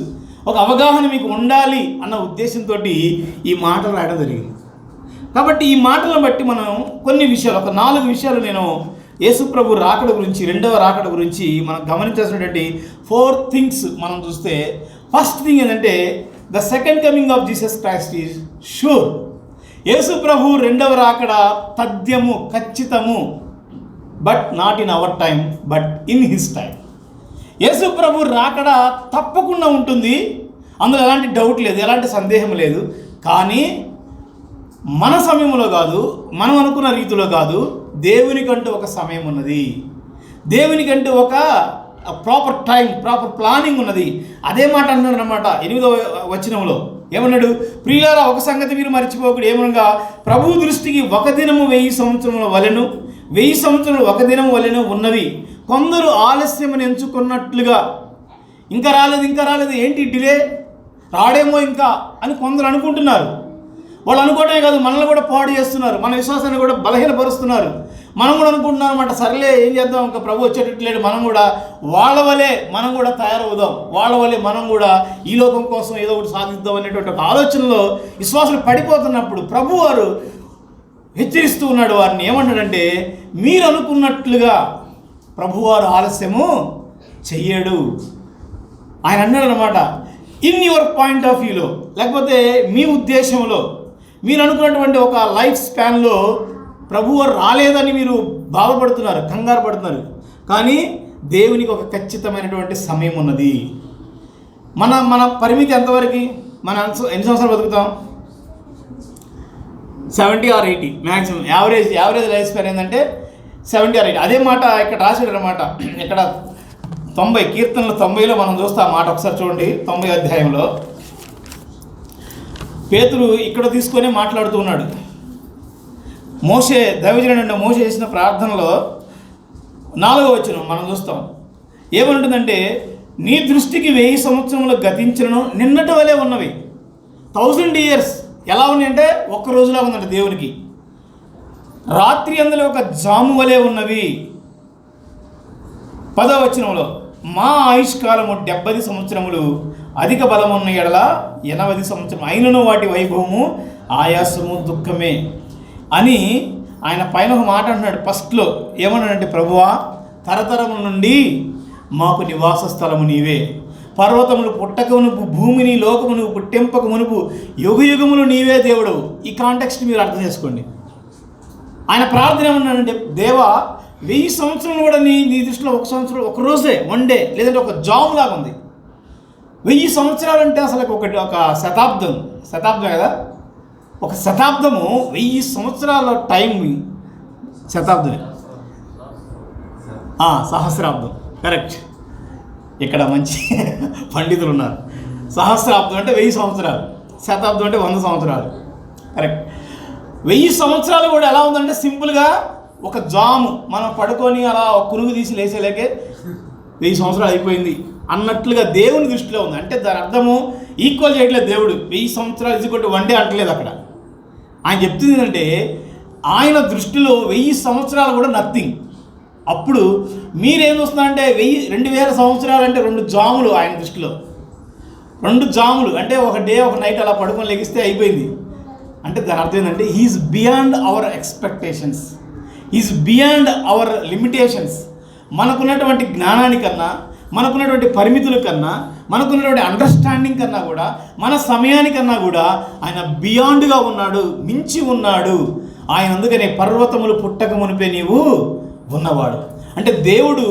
ఒక అవగాహన మీకు ఉండాలి అన్న ఉద్దేశంతో ఈ మాటలు రాయడం జరిగింది. కాబట్టి ఈ మాటలను బట్టి మనం కొన్ని విషయాలు, ఒక 4 విషయాలు నేను యేసు ప్రభు రాకడ గురించి, రెండవ రాకడ గురించి మనం గమనించాల్సినటువంటి 4 థింగ్స్ మనం చూస్తే, ఫస్ట్ థింగ్ ఏంటంటే the second coming of Jesus Christ is sure. యేసు ప్రభు రెండవ రాకడ తథ్యము, ఖచ్చితము. But not in our time, but in his time. యేసు ప్రభు రాకడ తప్పకుండా ఉంటుంది, అందులో ఎలాంటి డౌట్ లేదు, ఎలాంటి సందేహం లేదు. కానీ మన సమయంలో కాదు, మనం అనుకున్న రీతిలో కాదు. దేవునికంటూ ఒక సమయం ఉన్నది, దేవునికంటూ ఒక ప్రాపర్ టైం, ప్రాపర్ ప్లానింగ్ ఉన్నది. అదే మాట అన్నాడు అన్నమాట 8వ వచనంలో. ఏమన్నాడు? ప్రియులారా, ఒక సంగతి మీరు మర్చిపోకూడదు. ఏమనగా ప్రభు దృష్టికి ఒక దినము 1000 సంవత్సరముల వలెను, 1000 సంవత్సరములు ఒక దినం వలెను ఉన్నవి. కొందరు ఆలస్యమని ఎంచుకున్నట్లుగా, ఇంకా రాలేదు, ఏంటి డిలే, రాడేమో ఇంకా అని కొందరు అనుకుంటున్నారు. వాళ్ళు అనుకోవడమే కాదు, మనల్ని కూడా పాడు చేస్తున్నారు, మన విశ్వాసాన్ని కూడా బలహీనపరుస్తున్నారు. మనం కూడా అనుకుంటున్నాం అన్నమాట, సర్లే ఏం చేద్దాం, ఇంకా ప్రభు వచ్చేటట్లేడు, మనం కూడా వాళ్ళ వలె మనం కూడా తయారవుదాం, వాళ్ళ వలె మనం కూడా ఈ లోకం కోసం ఏదో ఒకటి సాధిద్దాం అనేటువంటి ఒక ఆలోచనలో విశ్వాసులు పడిపోతున్నప్పుడు ప్రభు వారు హెచ్చరిస్తూ ఉన్నాడు వారిని. ఏమంటాడంటే, మీరు అనుకున్నట్లుగా ప్రభువారు ఆలస్యము చెయ్యడు. ఆయన అన్నాడు అన్నమాట, ఇన్ యువర్ పాయింట్ ఆఫ్ వ్యూలో, లేకపోతే మీ ఉద్దేశంలో, మీరు అనుకున్నటువంటి ఒక లైఫ్ స్పాన్లో ప్రభువారు రాలేదని మీరు బాధపడుతున్నారు, కంగారు పడుతున్నారు. కానీ దేవునికి ఒక ఖచ్చితమైనటువంటి సమయం ఉన్నది. మన పరిమితి ఎంతవరకు? మన ఎన్ని సంవత్సరాలు బతుకుతాం? 70 or 80 maximum. Average life span ఏంటంటే 70 or 80. అదే మాట ఇక్కడ రాశాడు అన్నమాట. ఇక్కడ 90 కీర్తనలు 90లో మనం చూస్తాం మాట. ఒకసారి చూడండి, 90వ అధ్యాయంలో పేతురు ఇక్కడ తీసుకొని మాట్లాడుతూ ఉన్నాడు. మోషే, దైవజనుడైన మోషే చేసిన ప్రార్థనలో 4వ వచనం మనం చూస్తాం. ఏమంటుందంటే, నీ దృష్టికి 1000 సంవత్సరములు గతించను నిన్నటి వలె ఉన్నవి. 1000 years ఎలా ఉన్నాయంటే ఒక్క రోజులా ఉందంట దేవునికి. రాత్రి అందులో ఒక జాము వలె ఉన్నవి. 10వ వచనంలో, మా ఆయుష్కాలము 70 సంవత్సరములు, అధిక బలమున్న ఎడల 80 సంవత్సరం, అయినను వాటి వైభవము ఆయాసము దుఃఖమే అని ఆయన పైన ఒక మాట అంటున్నాడు. ఫస్ట్లో ఏమన్నాడంటే, ప్రభువా, తరతరముల నుండి మాకు నివాస స్థలము నీవే, పర్వతములు పుట్టక మునుపు, భూమిని లోకము నువ్వు పుట్టింపక మునుపు, యుగయుగములు నీవే దేవుడు. ఈ కాంటెక్స్ట్ మీరు అర్థం చేసుకోండి. ఆయన ప్రార్థన ఏమన్నాడంటే, దేవా, 1000 సంవత్సరాలు కూడా నీ దృష్టిలో ఒక సంవత్సరం, ఒక రోజే, 1 day, లేదంటే ఒక జాబ్ లాగా ఉంది. 1000 సంవత్సరాలు అంటే అసలు ఒక శతాబ్దం కదా. ఒక శతాబ్దము 1000 సంవత్సరాల టైం శతాబ్దమే. సహస్రాబ్దం, కరెక్ట్. ఇక్కడ మంచి పండితులు ఉన్నారు. సహస్రాబ్దం అంటే 1000 సంవత్సరాలు, శతాబ్దం అంటే 100 సంవత్సరాలు. కరెక్ట్. 1000 సంవత్సరాలు కూడా ఎలా ఉందంటే సింపుల్గా ఒక జాము మనం పడుకొని అలా ఒక కురుగు తీసి లేచేలేకే 1000 సంవత్సరాలు అయిపోయింది అన్నట్లుగా దేవుని దృష్టిలో ఉంది. అంటే దాని అర్థము ఈక్వల్ చేయట్లేదు దేవుడు. 1000 సంవత్సరాలు ఇదికొట్టి వన్డే అంటలేదు అక్కడ. ఆయన చెప్తుంది ఏంటంటే ఆయన దృష్టిలో 1000 సంవత్సరాలు కూడా నథింగ్. అప్పుడు మీరేం చూస్తున్నారంటే 2000 సంవత్సరాలు అంటే 2 జాములు ఆయన దృష్టిలో. 2 జాములు అంటే ఒక డే ఒక నైట్ అలా పడుకొని లెగిస్తే అయిపోయింది. అంటే దాని అర్థం ఏంటంటే he's beyond our expectations, he's beyond our limitations. మనకున్నటువంటి జ్ఞానానికన్నా, మనకున్నటువంటి పరిమితుల కన్నా, మనకున్నటువంటి అండర్స్టాండింగ్ కన్నా కూడా, మన సమయానికన్నా కూడా ఆయన బియాండ్గా ఉన్నాడు, మించి ఉన్నాడు ఆయన. అందుకనే పర్వతములు పుట్టక మునిపే నీవు ఉన్నవాడు. అంటే దేవుడు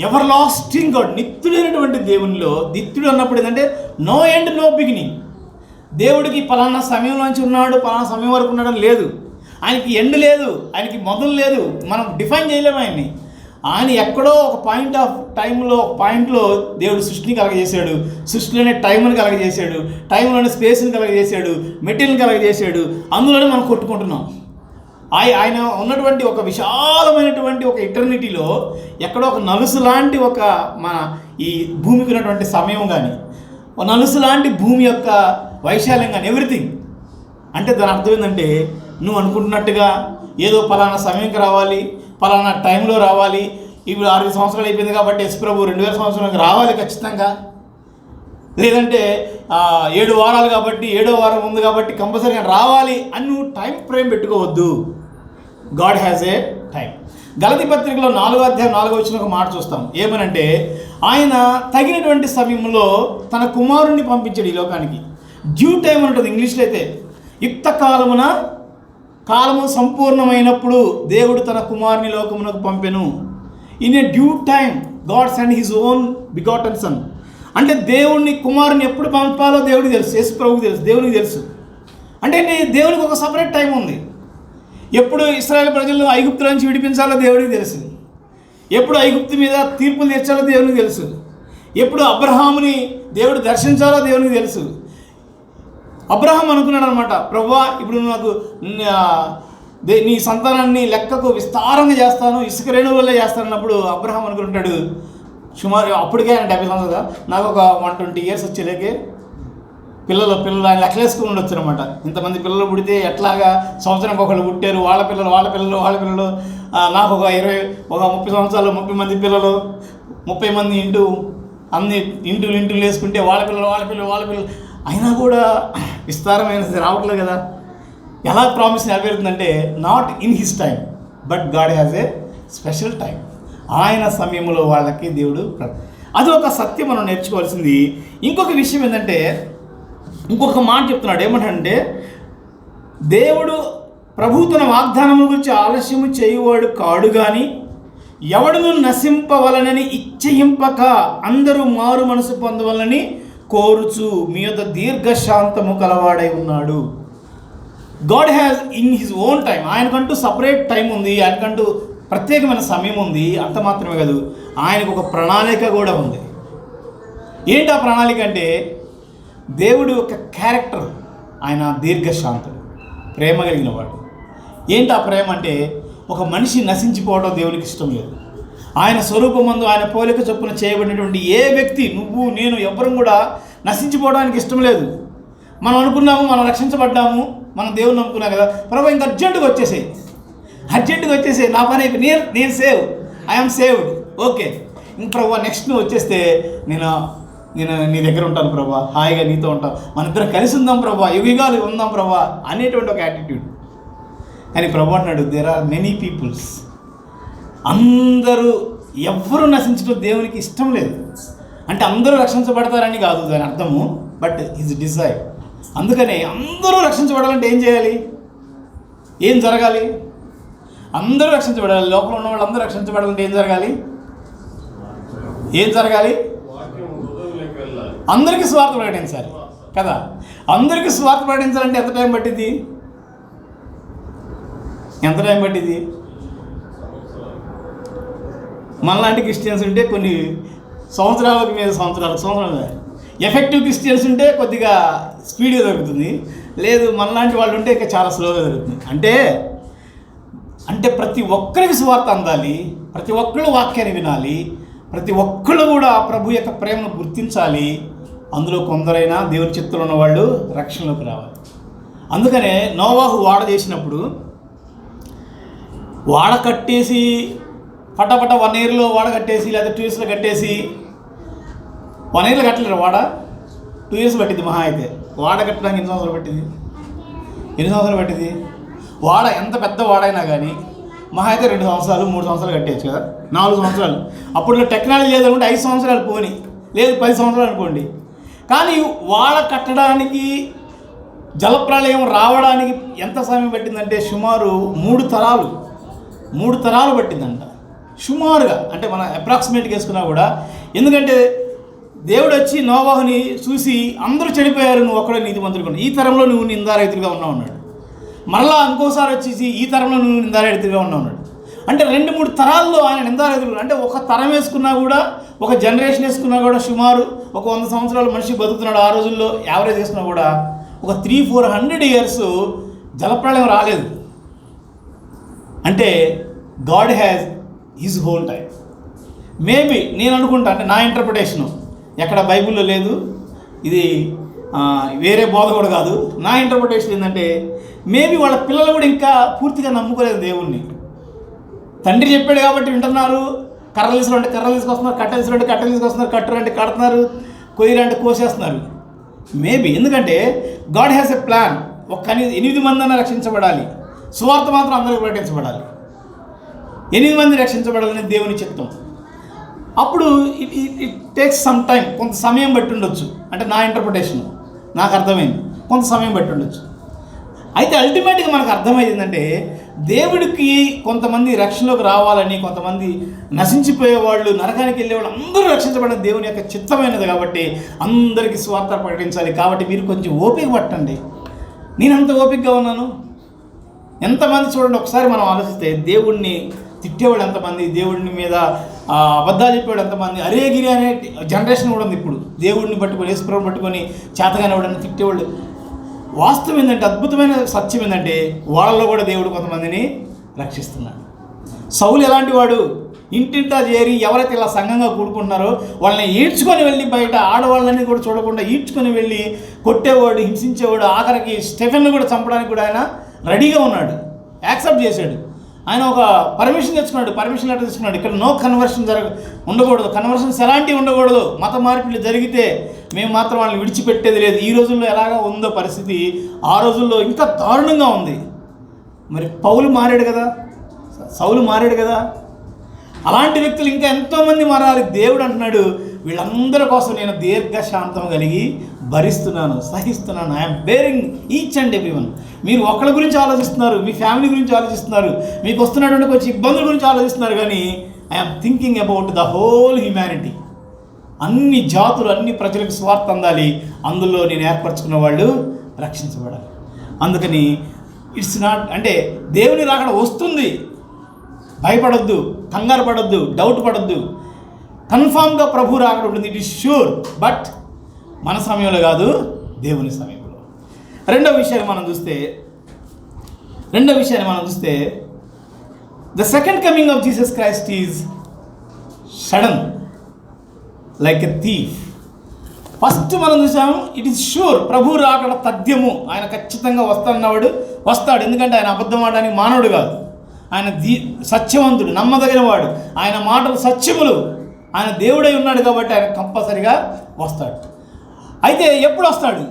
ఎవర్ లాస్టింగ్ గాడ్, నిత్యుడైనటువంటి దేవునిలో. నిత్యుడు అన్నప్పుడు ఏంటంటే నో ఎండ్ నో బిగినింగ్. దేవుడికి పలానా సమయంలోంచి ఉన్నాడు, పలానా సమయం వరకు ఉన్నాడని లేదు. ఆయనకి ఎండ్ లేదు, ఆయనకి మొదలు లేదు. మనం డిఫైన్ చేయలేము ఆయన్ని. ఆయన ఎక్కడో ఒక పాయింట్ ఆఫ్ టైంలో, ఒక పాయింట్లో దేవుడు సృష్టిని కలగజేశాడు. సృష్టిలోనే టైంని కలగజేశాడు, టైంలోనే స్పేస్ని కలగజేశాడు, మెటీరియల్ని కలగజేశాడు. అందులోనే మనం కొట్టుకుంటున్నాం. ఆయన ఉన్నటువంటి ఒక విశాలమైనటువంటి ఒక ఇటర్నిటీలో ఎక్కడో ఒక నలుసు లాంటి ఒక మన ఈ భూమికి ఉన్నటువంటి సమయం కానీ, ఒక నలుసు లాంటి భూమి యొక్క వైశాల్యం కానీ, ఎవ్రీథింగ్. అంటే దాని అర్థం ఏంటంటే నువ్వు అనుకుంటున్నట్టుగా ఏదో పలానా సమయంకి రావాలి, పలానా టైంలో రావాలి. ఇప్పుడు 6 సంవత్సరాలు అయిపోయింది కాబట్టి ఎస్ ప్రభు 2000 సంవత్సరాలకు రావాలి ఖచ్చితంగా. లేదంటే 7 వారాలు కాబట్టి 7వ వారం ఉంది కాబట్టి కంపల్సరీగా రావాలి అని నువ్వు టైం ఫ్రేమ్ పెట్టుకోవద్దు. God has A time. గలతీ పత్రికలో 4వ అధ్యాయం 4వ వచనం ఒక మాట చూస్తాం. ఏమనంటే ఆయన తగినటువంటి సమయంలో తన కుమారుణ్ణి పంపించాడు ఈ లోకానికి. డ్యూ టైం ఉంటుంది ఇంగ్లీష్లో అయితే. యుక్త కాలమున, కాలము సంపూర్ణమైనప్పుడు దేవుడు తన కుమారుని లోకమునకు పంపెను. In a due time God send his own begotten sun. అంటే దేవుడిని కుమారుని ఎప్పుడు పంపాలో దేవుడికి తెలుసు, యేసు ప్రభువుకి తెలుసు, దేవునికి తెలుసు. అంటే దేవునికి ఒక సపరేట్ టైం ఉంది. ఎప్పుడు ఇశ్రాయేలు ప్రజలను ఐగుప్తు నుంచి విడిపించాలో దేవుడికి తెలుసు. ఎప్పుడు ఐగుప్తు మీద తీర్పులు తీర్చాలో దేవునికి తెలుసు. ఎప్పుడు అబ్రహాముని దేవుడు దర్శించాలో దేవునికి తెలుసు. అబ్రహాం అనుకున్నాడు అనమాట, ప్రభువా ఇప్పుడు నాకు నీ సంతానాన్ని లెక్కకు విస్తారంగా చేస్తాను, ఇసుక రేణువులే చేస్తాను అన్నప్పుడు అబ్రహాం అనుకుంటాడు సుమారు అప్పటికే ఆయన 70 సంవత్సరాలు, నాకు ఒక 120 ఇయర్స్ వచ్చేలేకే పిల్లలు ఆయన లెక్కలేసుకుని ఉండొచ్చు అనమాట. ఇంతమంది పిల్లలు పుడితే ఎట్లాగా సంవత్సరానికి ఒకళ్ళు పుట్టారు, వాళ్ళ పిల్లలు నాకు ఒక 30 సంవత్సరాలు 30 మంది పిల్లలు, 30 మంది అన్ని ఇంటులు వేసుకుంటే వాళ్ళ పిల్లలు అయినా కూడా విస్తారమైనది రావట్లేదు కదా. ఎలా ప్రామిస్ నెరవేరుతుందంటే not in his time but God has a special time. ఆయన సమయంలో వాళ్ళకి దేవుడు, అది ఒక సత్యం మనం నేర్చుకోవాల్సింది. ఇంకొక విషయం ఏంటంటే ఇంకొక మాట చెప్తున్నాడు. ఏమంటే దేవుడు ప్రభు తన వాగ్దానముల గురించి ఆలస్యము చేయువాడు కాడు కానీ ఎవడును నశింపవలనని ఇచ్చయింపక అందరూ మారు మనసు పొందవలని కోరుచు మీ యొద్ద దీర్ఘశాంతము కలవాడై ఉన్నాడు. God has in his own time. ఆయనకంటూ సపరేట్ టైం ఉంది, ఆయనకంటూ ప్రత్యేకమైన సమయం ఉంది. అంత మాత్రమే కాదు, ఆయనకు ఒక ప్రణాళిక కూడా ఉంది. ఏంటి ఆ ప్రణాళిక అంటే దేవుడు ఒక క్యారెక్టర్, ఆయన దీర్ఘశాంతుడు, ప్రేమ కలిగిన వాడు. ఏంటి ఆ ప్రేమ అంటే ఒక మనిషి నశించిపోవడం దేవునికి ఇష్టం లేదు. ఆయన స్వరూపమందు ఆయన పోలిక చొప్పున చేయబడినటువంటి ఏ వ్యక్తి, నువ్వు నేను ఎవ్వరం కూడా నశించిపోవడానికి ఇష్టం లేదు. మనం అనుకున్నాము, మనం రక్షించబడ్డాము, మనం దేవుని నమ్ముకున్నాం కదా, ప్రభు ఇంకా అర్జెంటుగా వచ్చేసే నా పని అయిపోయి నేను సేవ్, ఐఎమ్ సేవ్డ్, ఓకే ఇంక ప్రభు నెక్స్ట్ నువ్వు వచ్చేస్తే నేను నీ దగ్గర ఉంటాను ప్రభా, హాయిగా నీతో ఉంటాను, మన ఇద్దరం కలిసి ఉందాం ప్రభా, యుగాలు ఉందాం ప్రభా అనేటువంటి ఒక యాటిట్యూడ్. కానీ ప్రభు అన్నాడు దేర్ ఆర్ మెనీ పీపుల్స్, అందరూ ఎవ్వరూ నశించడం దేవునికి ఇష్టం లేదు. అంటే అందరూ రక్షించబడతారని కాదు దాని అర్థము, బట్ హిజ్ డిజైర్. అందుకనే అందరూ రక్షించబడాలంటే ఏం చేయాలి, ఏం జరగాలి? అందరూ రక్షించబడాలి. లోపల ఉన్న వాళ్ళు అందరూ రక్షించబడాలంటే ఏం జరగాలి? అందరికీ స్వార్థ ప్రకటించాలి కదా. అందరికీ స్వార్థ ప్రకటించాలంటే ఎంత టైం పట్టింది? మనలాంటి క్రిస్టియన్స్ ఉంటే కొన్ని సంవత్సరాలకు మీద సంవత్సరాలు ఎఫెక్టివ్ క్రిస్టియన్స్ ఉంటే కొద్దిగా స్పీడ్గా దొరుకుతుంది. లేదు మనలాంటి వాళ్ళు ఉంటే ఇంకా చాలా స్లోగా జరుగుతుంది. అంటే ప్రతి ఒక్కరికి సువార్త అందాలి, ప్రతి ఒక్కళ్ళు వాక్యాన్ని వినాలి, ప్రతి ఒక్కళ్ళు కూడా ప్రభు యొక్క ప్రేమను గుర్తించాలి. అందులో కొందరైనా దేవుని చిత్తంలో ఉన్న వాళ్ళు రక్షణలోకి రావాలి. అందుకనే నోవాహు వాడ చేసినప్పుడు వాడ కట్టేసి పటపట 1 ఇయర్లో వాడ కట్టేసి లేదా 2 ఇయర్స్లో కట్టేసి 1 ఇయర్లో కట్టలేరు వాడ, 2 ఇయర్స్ పట్టింది మహా అయితే. వాడ కట్టడానికి ఎన్ని సంవత్సరాలు పట్టింది? వాడ ఎంత పెద్ద వాడైనా కానీ మహా అయితే 2 సంవత్సరాలు 3 సంవత్సరాలు కట్టేయచ్చు కదా, 4 సంవత్సరాలు. అప్పుడు టెక్నాలజీ లేదనుకుంటే 5 సంవత్సరాలు పోని, లేదు 10 సంవత్సరాలు అనుకోండి. కానీ వాడ కట్టడానికి జలప్రళయం రావడానికి ఎంత సమయం పట్టిందంటే సుమారు 3 తరాలు పట్టిందంట సుమారుగా. అంటే మనం అప్రాక్సిమేట్గా వేసుకున్నా కూడా, ఎందుకంటే దేవుడు వచ్చి నోవాహుని చూసి అందరూ చెడిపోయారు, నువ్వు ఒక్కడే నీతిమంతుడిగా ఉన్నావు, ఈ తరంలో నువ్వు నిందారహితుడిగా ఉన్నావు. మరలా ఇంకోసారి వచ్చేసి ఈ తరంలో నువ్వు నిందారహితుడిగా ఉన్నావు. అంటే 2-3 తరాల్లో ఆయన నిందారహితుడు. అంటే ఒక తరం వేసుకున్నా కూడా, ఒక జనరేషన్ వేసుకున్నా కూడా సుమారు ఒక 100 సంవత్సరాలు మనిషి బతుకుతున్నాడు. ఆ రోజుల్లో యావరేజ్ వేసుకున్నా కూడా ఒక 300-400 ఇయర్స్ జలప్రళయం రాలేదు. అంటే God has his whole time. Maybe నేను అనుకుంటా, అంటే నా ఇంటర్ప్రిటేషను, ఎక్కడ బైబిల్లో లేదు, ఇది వేరే బోధ కూడా కాదు. నా ఇంటర్ప్రిటేషన్ ఏంటంటే, మేబీ వాళ్ళ పిల్లలు కూడా ఇంకా పూర్తిగా నమ్ముకోలేదు దేవుణ్ణి. తండ్రి చెప్పాడు కాబట్టి వింటున్నారు, కర్రలు తీసుకుంటే కర్రలు తీసుకొస్తున్నారు, కట్టెలు తీసుకుంటే కట్టెలు తీసుకొస్తున్నారు, కట్టరు అంటే కడుతున్నారు, కొయ్యరు అంటే కోసేస్తున్నారు. మేబీ ఎందుకంటే గాడ్ హ్యాస్ ఎ ప్లాన్. ఒక 8 మంది రక్షించబడాలి, సువార్త మాత్రం అందరికీ ప్రకటించబడాలి. 8 మంది రక్షించబడాలని దేవుని చిత్తం. అప్పుడు ఇట్ టేక్స్ సమ్ టైం, కొంత సమయం బట్టి ఉండొచ్చు. అంటే నా ఇంటర్ప్రిటేషన్, నాకు అర్థమైంది, కొంత సమయం బట్టి ఉండొచ్చు. అయితే అల్టిమేట్గా మనకు అర్థమైందంటే, దేవుడికి కొంతమంది రక్షణలోకి రావాలని, కొంతమంది నశించిపోయేవాళ్ళు, నరకానికి వెళ్ళేవాళ్ళు అందరూ రక్షించబడిన దేవుని యొక్క చిత్తమైనది కాబట్టి అందరికీ స్వార్థ ప్రకటించాలి. కాబట్టి మీరు కొంచెం ఓపిక పట్టండి. నేను అంత ఓపికగా ఉన్నాను. ఎంతమంది చూడండి, ఒకసారి మనం ఆలోచిస్తే దేవుణ్ణి తిట్టేవాడు ఎంతమంది, దేవుడిని మీద అబద్ధాలు చెప్పేవాడు ఎంతమంది, అరేగిరి అనే జనరేషన్ కూడా ఉంది ఇప్పుడు. దేవుడిని పట్టుకొని, యేసుప్రభుని పట్టుకొని చేతగానేవాడని తిట్టేవాళ్ళు. వాస్తవం ఏంటంటే, అద్భుతమైన సత్యం ఏంటంటే, వాళ్ళలో కూడా దేవుడు కొంతమందిని రక్షిస్తున్నాడు. సౌలు ఎలాంటి వాడు? ఇంటింటా చేరి ఎవరైతే ఇలా సంఘంగా కూడుకుంటున్నారో వాళ్ళని ఈడ్చుకొని వెళ్ళి, బయట ఆడవాళ్ళని కూడా చూడకుండా ఈడ్చుకొని వెళ్ళి కొట్టేవాడు, హింసించేవాడు. ఆఖరికి స్టెఫెన్ను కూడా చంపడానికి కూడా ఆయన రెడీగా ఉన్నాడు, యాక్సెప్ట్ చేశాడు. ఆయన ఒక పర్మిషన్ తెచ్చుకున్నాడు, పర్మిషన్ లెటర్ తెచ్చుకున్నాడు. ఇక్కడ నో కన్వర్షన్ ఉండకూడదు, కన్వర్షన్స్ ఎలాంటివి ఉండకూడదు. మత మార్పులు జరిగితే మేము మాత్రం వాళ్ళని విడిచిపెట్టేది లేదు. ఈ రోజుల్లో ఎలాగా ఉందో పరిస్థితి, ఆ రోజుల్లో ఇంకా దారుణంగా ఉంది. మరి పౌలు మారాడు కదా, సౌలు మారాడు కదా. అలాంటి వ్యక్తులు ఇంకా ఎంతోమంది మారాలి. దేవుడు అంటున్నాడు, వీళ్ళందరి కోసం నేను దీర్ఘశాంతం కలిగి భరిస్తున్నాను, సహిస్తున్నాను. I'm bearing each and every one. మీరు ఒకళ్ళ గురించి ఆలోచిస్తున్నారు, మీ ఫ్యామిలీ గురించి ఆలోచిస్తున్నారు, మీకు వస్తున్నటువంటి కొంచెం ఇబ్బందుల గురించి ఆలోచిస్తున్నారు, కానీ I'm thinking about the whole humanity. అన్ని జాతులు, అన్ని ప్రజలకు స్వార్థ అందాలి, అందులో నేను ఏర్పరచుకున్న వాళ్ళు రక్షించబడాలి. అందుకని ఇట్స్ నాట్, అంటే దేవుని రాకడ వస్తుంది, భయపడొద్దు, కంగారు పడొద్దు, డౌట్ పడొద్దు. కన్ఫామ్గా ప్రభు రాకడ ఉంటుంది, ఇట్ ఈస్ ష్యూర్. బట్ మన సమయంలో కాదు, దేవుని సమయంలో. రెండో విషయాన్ని మనం చూస్తే the second coming of Jesus Christ is sudden, like a thief. First మనం చూసాము, ఇట్ ఈస్ షూర్, ప్రభు రాకడ తథ్యము. ఆయన ఖచ్చితంగా వస్తాడు. ఎందుకంటే ఆయన అబద్ధం ఆడడానికి మానవుడు కాదు, ఆయన సత్యవంతుడు, నమ్మదగిన వాడు, ఆయన మాటలు సత్యములు, ఆయన దేవుడై ఉన్నాడు కాబట్టి ఆయన కంపల్సరిగా వస్తాడు. అయితే ఎప్పుడు వస్తాడు?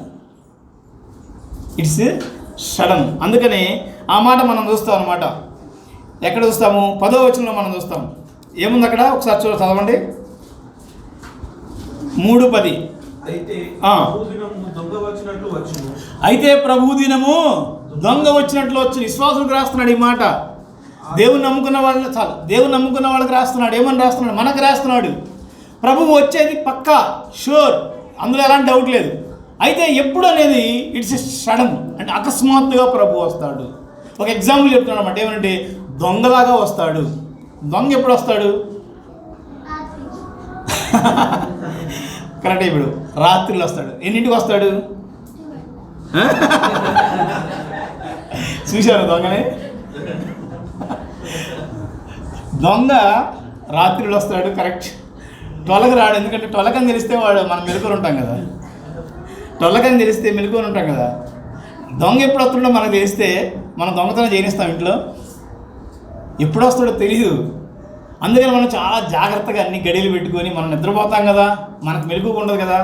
It's sudden. అందుకనే ఆ మాట మనం చూస్తాం అన్నమాట. ఎక్కడ చూస్తాము? 10వ వచనంలో మనం చూస్తాం. ఏముంది అక్కడ? ఒకసారి చదవండి. 3:10. అయితే ప్రభు దినము దొంగ వచ్చినట్లు వచ్చును. విశ్వాసులకు రాస్తున్నాడు ఈ మాట. దేవుని నమ్ముకున్న వాళ్ళకి రాస్తున్నాడు. ఏమని రాస్తున్నాడు? మనకు రాస్తున్నాడు. ప్రభువు వచ్చేది పక్కా, షూర్, అందులో ఎలాంటి డౌట్ లేదు. అయితే ఎప్పుడు అనేది ఇట్స్ సడన్, అంటే అకస్మాత్తుగా ప్రభు వస్తాడు. ఒక ఎగ్జాంపుల్ చెప్తున్నాడు అన్నమాట. ఏమంటే దొంగలాగా వస్తాడు. దొంగ ఎప్పుడు వస్తాడు? కరెక్ట్. ఇప్పుడు రాత్రిలో వస్తాడు. ఎన్నింటికి వస్తాడు? చూశారు దొంగని? దొంగ రాత్రిలో వస్తాడు, కరెక్ట్ 12కి రాడు. ఎందుకంటే 12కని తెలిస్తే వాడు మనం మెలుకొని ఉంటాం కదా, 12కని తెలిస్తే మెలుకొని ఉంటాం కదా. దొంగ ఎప్పుడు వస్తుండో మనకు తెలిస్తే మనం దొంగతనం చేయనిస్తాం ఇంట్లో? ఎప్పుడు వస్తాడో తెలియదు. అందుకని మనం చాలా జాగ్రత్తగా అన్ని గడియలు పెట్టుకొని మనం నిద్రపోతాం కదా, మనకు మెలుగు ఉండదు కదా.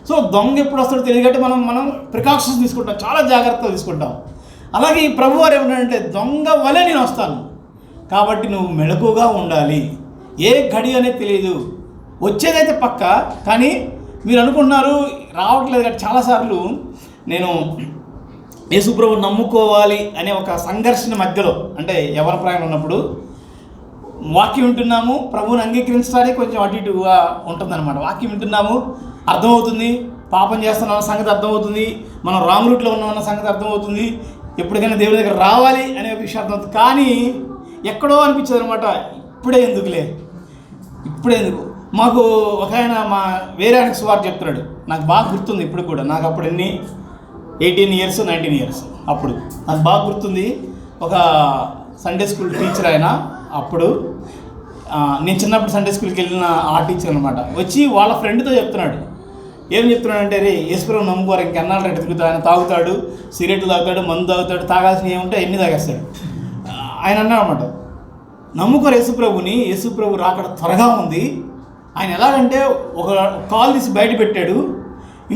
సో దొంగ ఎప్పుడు వస్తాడో తెలియదు కాబట్టి మనం ప్రికాషన్స్ తీసుకుంటాం, చాలా జాగ్రత్తగా తీసుకుంటాం. అలాగే ఈ ప్రభు వారు ఏమంటారంటే దొంగ వలె నేను వస్తాను, కాబట్టి నువ్వు మెలకుగా ఉండాలి. ఏ గడి అనేది తెలియదు, వచ్చేదైతే పక్క. కానీ మీరు అనుకుంటున్నారు రావట్లేదు కాబట్టి చాలాసార్లు నేను యేసుప్రభు నమ్ముకోవాలి అనే ఒక సంఘర్షణ మధ్యలో, అంటే ఎవరి ప్రాయం ఉన్నప్పుడు వాక్యం వింటున్నాము, ప్రభువుని అంగీకరించడానికి కొంచెం అటు ఇటుగా ఉంటుందన్నమాట. వాక్యం వింటున్నాము, అర్థమవుతుంది, పాపం చేస్తున్నామన్న సంగతి అర్థమవుతుంది, మనం రాంగ్ రూట్లో ఉన్నామన్న సంగతి అర్థమవుతుంది, ఎప్పటికైనా దేవుడి దగ్గర రావాలి అనే విషయం అర్థమవుతుంది. కానీ ఎక్కడో అనిపించదు అనమాట, ఇప్పుడే ఎందుకు. మాకు ఒక ఆయన వేరే ఆయనకు సువార్త చెప్తున్నాడు, నాకు బాగా గుర్తుంది ఇప్పుడు కూడా. నాకు అప్పుడు 18 years 19 years అప్పుడు నాకు బాగా గుర్తుంది. ఒక సండే స్కూల్ టీచర్ ఆయన. అప్పుడు నేను చిన్నప్పుడు సండే స్కూల్కి వెళ్ళిన ఆ టీచర్ అనమాట. వచ్చి వాళ్ళ ఫ్రెండ్తో చెప్తున్నాడు. ఏం చెప్తున్నాడంటే, రే యేసుప్రభు నమ్ముకోరు, ఇంకెన్నాళ్ళు రెడ్డి తిరుగుతాడు, ఆయన తాగుతాడు, సిగరెట్లు తాగుతాడు, మందు తాగుతాడు, తాగాల్సినవి ఏముంటే ఎన్ని తాగేస్తాడు. ఆయన అన్నాడు అనమాట, నమ్ముకోరు యేసుప్రభుని, యేసుప్రభు రాకడ త్వరగా ఉంది. ఆయన ఎలాగంటే ఒక కాలు తీసి బయట పెట్టాడు,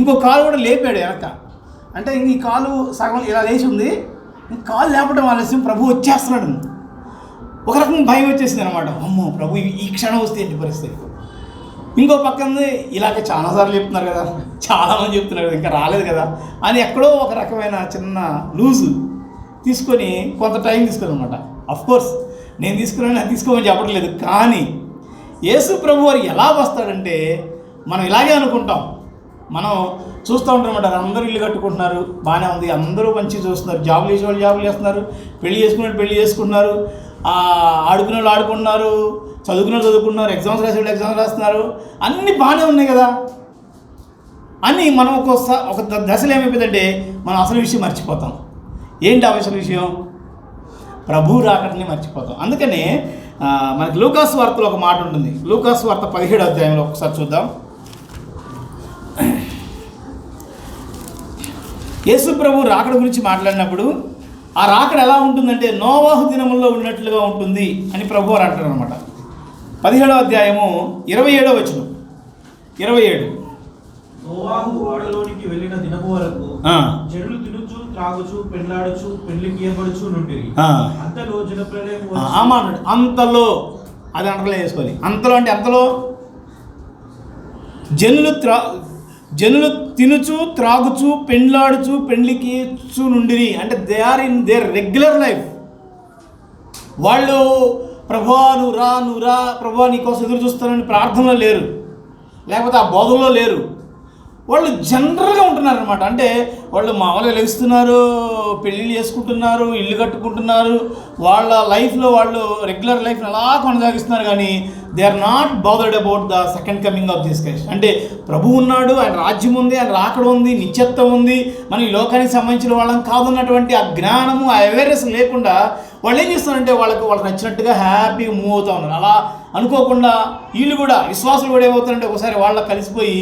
ఇంకో కాలు కూడా లేపాడు వెనక. అంటే ఇంక ఈ కాలు సగం ఇలా లేచి ఉంది, కాలు లేపడం ఆలస్యం, ప్రభు వచ్చేస్తున్నాడు. ఒక రకం భయం వచ్చేసింది అనమాట. అమ్మో ప్రభు ఈ క్షణం వస్తే ఏంటి పరిస్థితి. ఇంకో పక్కన ఇలాగే చాలాసార్లు చెప్తున్నారు కదా, చాలామంది చెప్తున్నారు కదా, ఇంకా రాలేదు కదా అని ఎక్కడో ఒక రకమైన చిన్న లూజు తీసుకొని కొంత టైం తీసుకున్నమాట. అఫ్కోర్స్ నేను తీసుకున్నాను, అది తీసుకోమని చెప్పట్లేదు. కానీ యేసు ప్రభు వారు ఎలా వస్తాడంటే మనం ఇలాగే అనుకుంటాం. మనం చూస్తూ ఉంటామన్నమాట, అందరూ ఇల్లు కట్టుకుంటున్నారు, బాగానే ఉంది, అందరూ మంచిగా చూస్తున్నారు, జాబులు చేసే వాళ్ళు జాబులు చేస్తున్నారు, పెళ్లి చేసుకునే పెళ్లి చేసుకుంటున్నారు, ఆడుకునే వాళ్ళు ఆడుకుంటున్నారు, చదువుకునే చదువుకుంటున్నారు, ఎగ్జామ్స్ రాసే వాళ్ళు ఎగ్జామ్స్ రాస్తున్నారు, అన్నీ బాగానే ఉన్నాయి కదా అని మనం ఒక దశలో ఏమైపోయిందంటే మనం అసలు విషయం మర్చిపోతాం. ఏంటి అసలు విషయం? ప్రభు రాకడని మర్చిపోతాం. అందుకనే మనకి లూకాసు వార్తలో ఒక మాట ఉంటుంది. లూకాసు వార్త 17వ అధ్యాయంలో ఒకసారి చూద్దాం. యేసు ప్రభు రాకడ గురించి మాట్లాడినప్పుడు ఆ రాకడ ఎలా ఉంటుందంటే నోవాహు దినముల్లో ఉన్నట్లుగా ఉంటుంది అని ప్రభు వారు అంటారు అనమాట. 17వ అధ్యాయము 27వ వచనం. 27 నోవాహు ఓడలోనికి వెళ్ళిన దినము వరకు చెడులు తినుచు త్రాగుచు పెళ్లాడుచు పెళ్లికి ఇయ్యబడుచు నుండిరి. అంతలో జలప్రళయం అంతలో అది అంటలే చేసుకోవాలి. అంతలో అంటే అంతలో జనులు తినుచు త్రాగుచు పెండ్లాడుచు పెండ్లికి నుండిరి. అంటే they are in their regular life. వాళ్ళు ప్రభువా నువ్వు రా ప్రభువా నీకోసం ఎదురు చూస్తానని ప్రార్థనలో లేరు, లేకపోతే ఆ బోధనలో లేరు. వాళ్ళు జనరల్గా ఉంటున్నారు అనమాట. అంటే వాళ్ళు మామూలుగా లెగుస్తున్నారు, పెళ్ళిళ్ళు చేసుకుంటున్నారు, ఇల్లు కట్టుకుంటున్నారు, వాళ్ళ లైఫ్లో వాళ్ళు రెగ్యులర్ లైఫ్ని అలా కొనసాగిస్తున్నారు. కానీ they are not bothered about the second coming of Jesus Christ. అంటే ప్రభు ఉన్నాడు, ఆయన రాజ్యం ఉంది, ఆయన రాకడ ఉంది, నిత్యత్వం ఉంది, మనం ఈ లోకానికి సంబంధించిన వాళ్ళని కాదన్నటువంటి ఆ జ్ఞానము, ఆ అవేర్నెస్ లేకుండా వాళ్ళు ఏం చేస్తారంటే వాళ్ళకి నచ్చినట్టుగా హ్యాపీగా మూవ్ అవుతూ ఉన్నారు. అలా అనుకోకుండా వీళ్ళు కూడా విశ్వాసులు కూడా ఏమవుతారంటే ఒకసారి వాళ్ళ కలిసిపోయి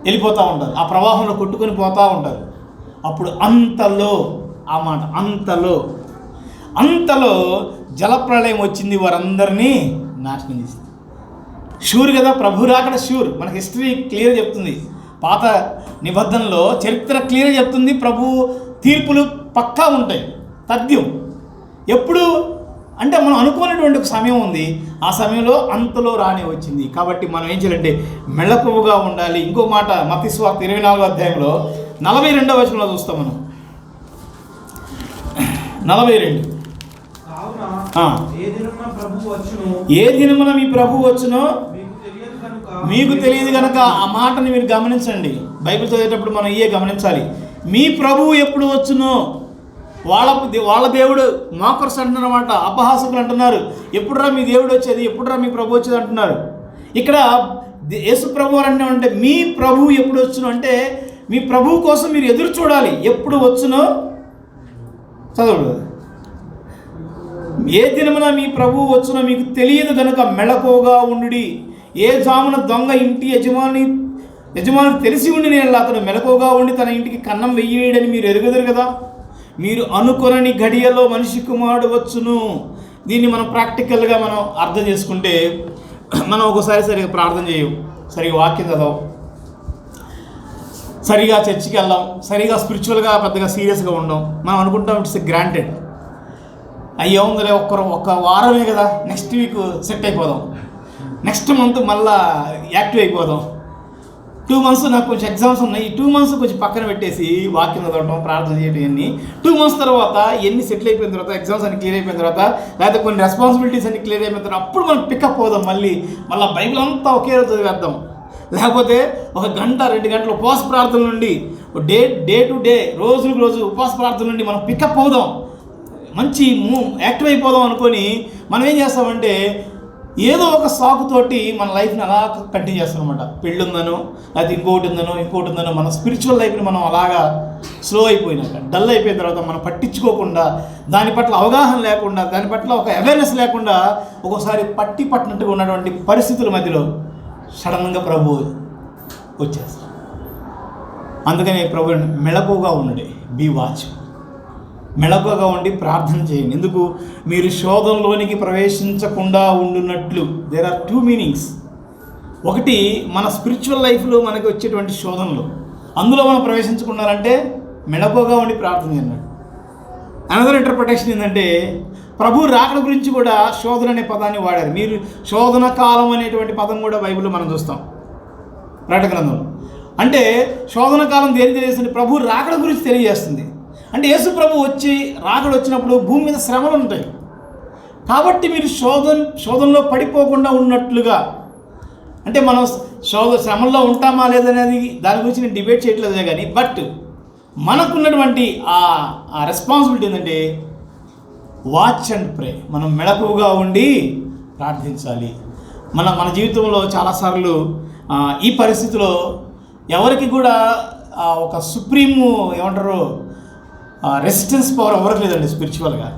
వెళ్ళిపోతూ ఉంటారు, ఆ ప్రవాహంలో కొట్టుకొని పోతూ ఉంటారు. అప్పుడు అంతలో ఆ మాట అంతలో జలప్రళయం వచ్చింది, వారందరినీ నాశనం చేసింది. షూర్ కదా, ప్రభు రాకడ షూర్. మన హిస్టరీ క్లియర్ చెప్తుంది, పాత నిబంధనలో చరిత్ర క్లియర్ చెప్తుంది. ప్రభు తీర్పులు పక్కా ఉంటాయి, తథ్యం. ఎప్పుడు అంటే మనం అనుకున్నటువంటి ఒక సమయం ఉంది, ఆ సమయంలో అంతలో రానే వచ్చింది. కాబట్టి మనం ఏం చేయాలంటే మెళకువగా ఉండాలి. ఇంకో మాట మత్తయి సువార్త 24వ అధ్యాయంలో 42వ వచనంలో చూస్తాం మనం. 42 ఏ దినమున మీ ప్రభు వచ్చునో మీకు తెలియదు కనుక. ఆ మాటని మీరు గమనించండి. బైబిల్ చదివేటప్పుడు మనం గమనించాలి. మీ ప్రభువు ఎప్పుడు వచ్చునో. వాళ్ళ దేవుడు మోకర్స్ అంటున్నారన్నమాట, అపహాసకులు అంటున్నారు. ఎప్పుడురా మీ దేవుడు వచ్చేది, ఎప్పుడురా మీ ప్రభు వచ్చేది అంటున్నారు. ఇక్కడ యేసు ప్రభు అంటే మీ ప్రభు ఎప్పుడు వచ్చును అంటే మీ ప్రభువు కోసం మీరు ఎదురు చూడాలి. ఎప్పుడు వచ్చునో చదవడు. ఏ దినమున మీ ప్రభువు వచ్చునో మీకు తెలియదు కనుక మెళకువగా ఉండుడి. ఏ జామున దొంగ ఇంటి యజమాని తెలిసి ఉండి నేను అతను మెలకువగా ఉండి తన ఇంటికి కన్నం వెయ్యడని మీరు ఎరుగుదరు కదా. మీరు అనుకొనని గడియలో మనిషి కుమారుడు వచ్చును. దీన్ని మనం ప్రాక్టికల్గా మనం అర్థం చేసుకుంటే, మనం ఒకసారి సరిగా ప్రార్థన చేయం, సరిగా వాక్యం చదవం, సరిగా చర్చికి వెళ్దాం, సరిగా స్పిరిచువల్గా పెద్దగా సీరియస్గా ఉండం. మనం అనుకుంటాం ఇట్స్ గ్రాంటెడ్, అయ్యో ఉందిలే ఒక్క వారమే కదా, నెక్స్ట్ వీక్ సెట్ అయిపోదాం, నెక్స్ట్ మంత్ మళ్ళా యాక్టివ్ అయిపోదాం. 2 months నాకు కొంచెం ఎగ్జామ్స్ ఉన్నాయి, ఈ 2 months కొంచెం పక్కన పెట్టేసి వాక్యం చదవడం, ప్రార్థన చేయడం, ఇవన్నీ 2 months తర్వాత ఎన్ని సెటిల్ అయిపోయిన తర్వాత, ఎగ్జామ్స్ అన్ని క్లియర్ అయిపోయిన తర్వాత, లేకపోతే కొన్ని రెస్పాన్సిబిలిటీస్ అన్ని క్లియర్ అయిపోయిన తర్వాత అప్పుడు మనం పికప్ అవుదాం. మళ్ళీ బైబిల్ అంతా ఒకే రోజు చదివేద్దాం. లేకపోతే 1 గంట 2 గంటలు ఉపవాస ప్రార్థన నుండి డే టు డే, రోజులకు రోజు ఉపవాస ప్రార్థన నుండి మనం పికప్ అవుదాం, మంచి యాక్టివ్ అయిపోదాం అనుకొని మనం ఏం చేస్తామంటే ఏదో ఒక సాకుతోటి మన లైఫ్ని అలా కంటిన్యూ చేస్తాం అనమాట. పెళ్ళి ఉందనో, లేకపోతే ఇంకోటి ఉందనో మన స్పిరిచువల్ లైఫ్ని మనం అలాగా స్లో అయిపోయినాక, డల్ అయిపోయిన తర్వాత మనం పట్టించుకోకుండా, దాని పట్ల అవగాహన లేకుండా, దాని పట్ల ఒక అవేర్నెస్ లేకుండా ఒక్కోసారి పట్టినట్టుగా ఉన్నటువంటి పరిస్థితుల మధ్యలో సడన్గా ప్రభు వచ్చేస్తారు. అందుకని ప్రభు మెళకువగా ఉండండి, బీ వాచ్, మెళకువగా ఉండి ప్రార్థన చేయండి. ఎందుకు? మీరు శోధనలోనికి ప్రవేశించకుండా ఉండున్నట్లు. There are 2 meanings. ఒకటి, మన స్పిరిచువల్ లైఫ్లో మనకి వచ్చేటువంటి శోధనలు, అందులో మనం ప్రవేశించుకున్నారంటే మెళకువగా ఉండి ప్రార్థన చేయండి. అనదర్ ఇంటర్ప్రిటేషన్ ఏంటంటే, ప్రభు రాకడ గురించి కూడా శోధన అనే పదాన్ని వాడారు. మీరు శోధన కాలం అనేటువంటి పదం కూడా బైబిల్లో మనం చూస్తాం, ప్రకటన గ్రంథంలో. అంటే శోధన కాలం దేని తెలియజేస్తుంది? ప్రభు రాకడ గురించి తెలియజేస్తుంది. అంటే యేసు ప్రభు రాకడ వచ్చినప్పుడు భూమి మీద శ్రమలు ఉంటాయి. కాబట్టి మీరు శోధనలో పడిపోకుండా ఉన్నట్లుగా, అంటే మనం శ్రమల్లో ఉంటామా లేదనేది దాని గురించి నేను డిబేట్ చేయట్లేదే కానీ, బట్ మనకున్నటువంటి ఆ రెస్పాన్సిబిలిటీ ఏంటంటే వాచ్ అండ్ ప్రే. మనం మెళకువగా ఉండి ప్రార్థించాలి. మన జీవితంలో చాలాసార్లు ఈ పరిస్థితిలో ఎవరికి కూడా ఒక సుప్రీము ఏమంటారు రెసిస్టెన్స్ పవర్ ఎవరికి లేదండి. స్పిరిచువల్గా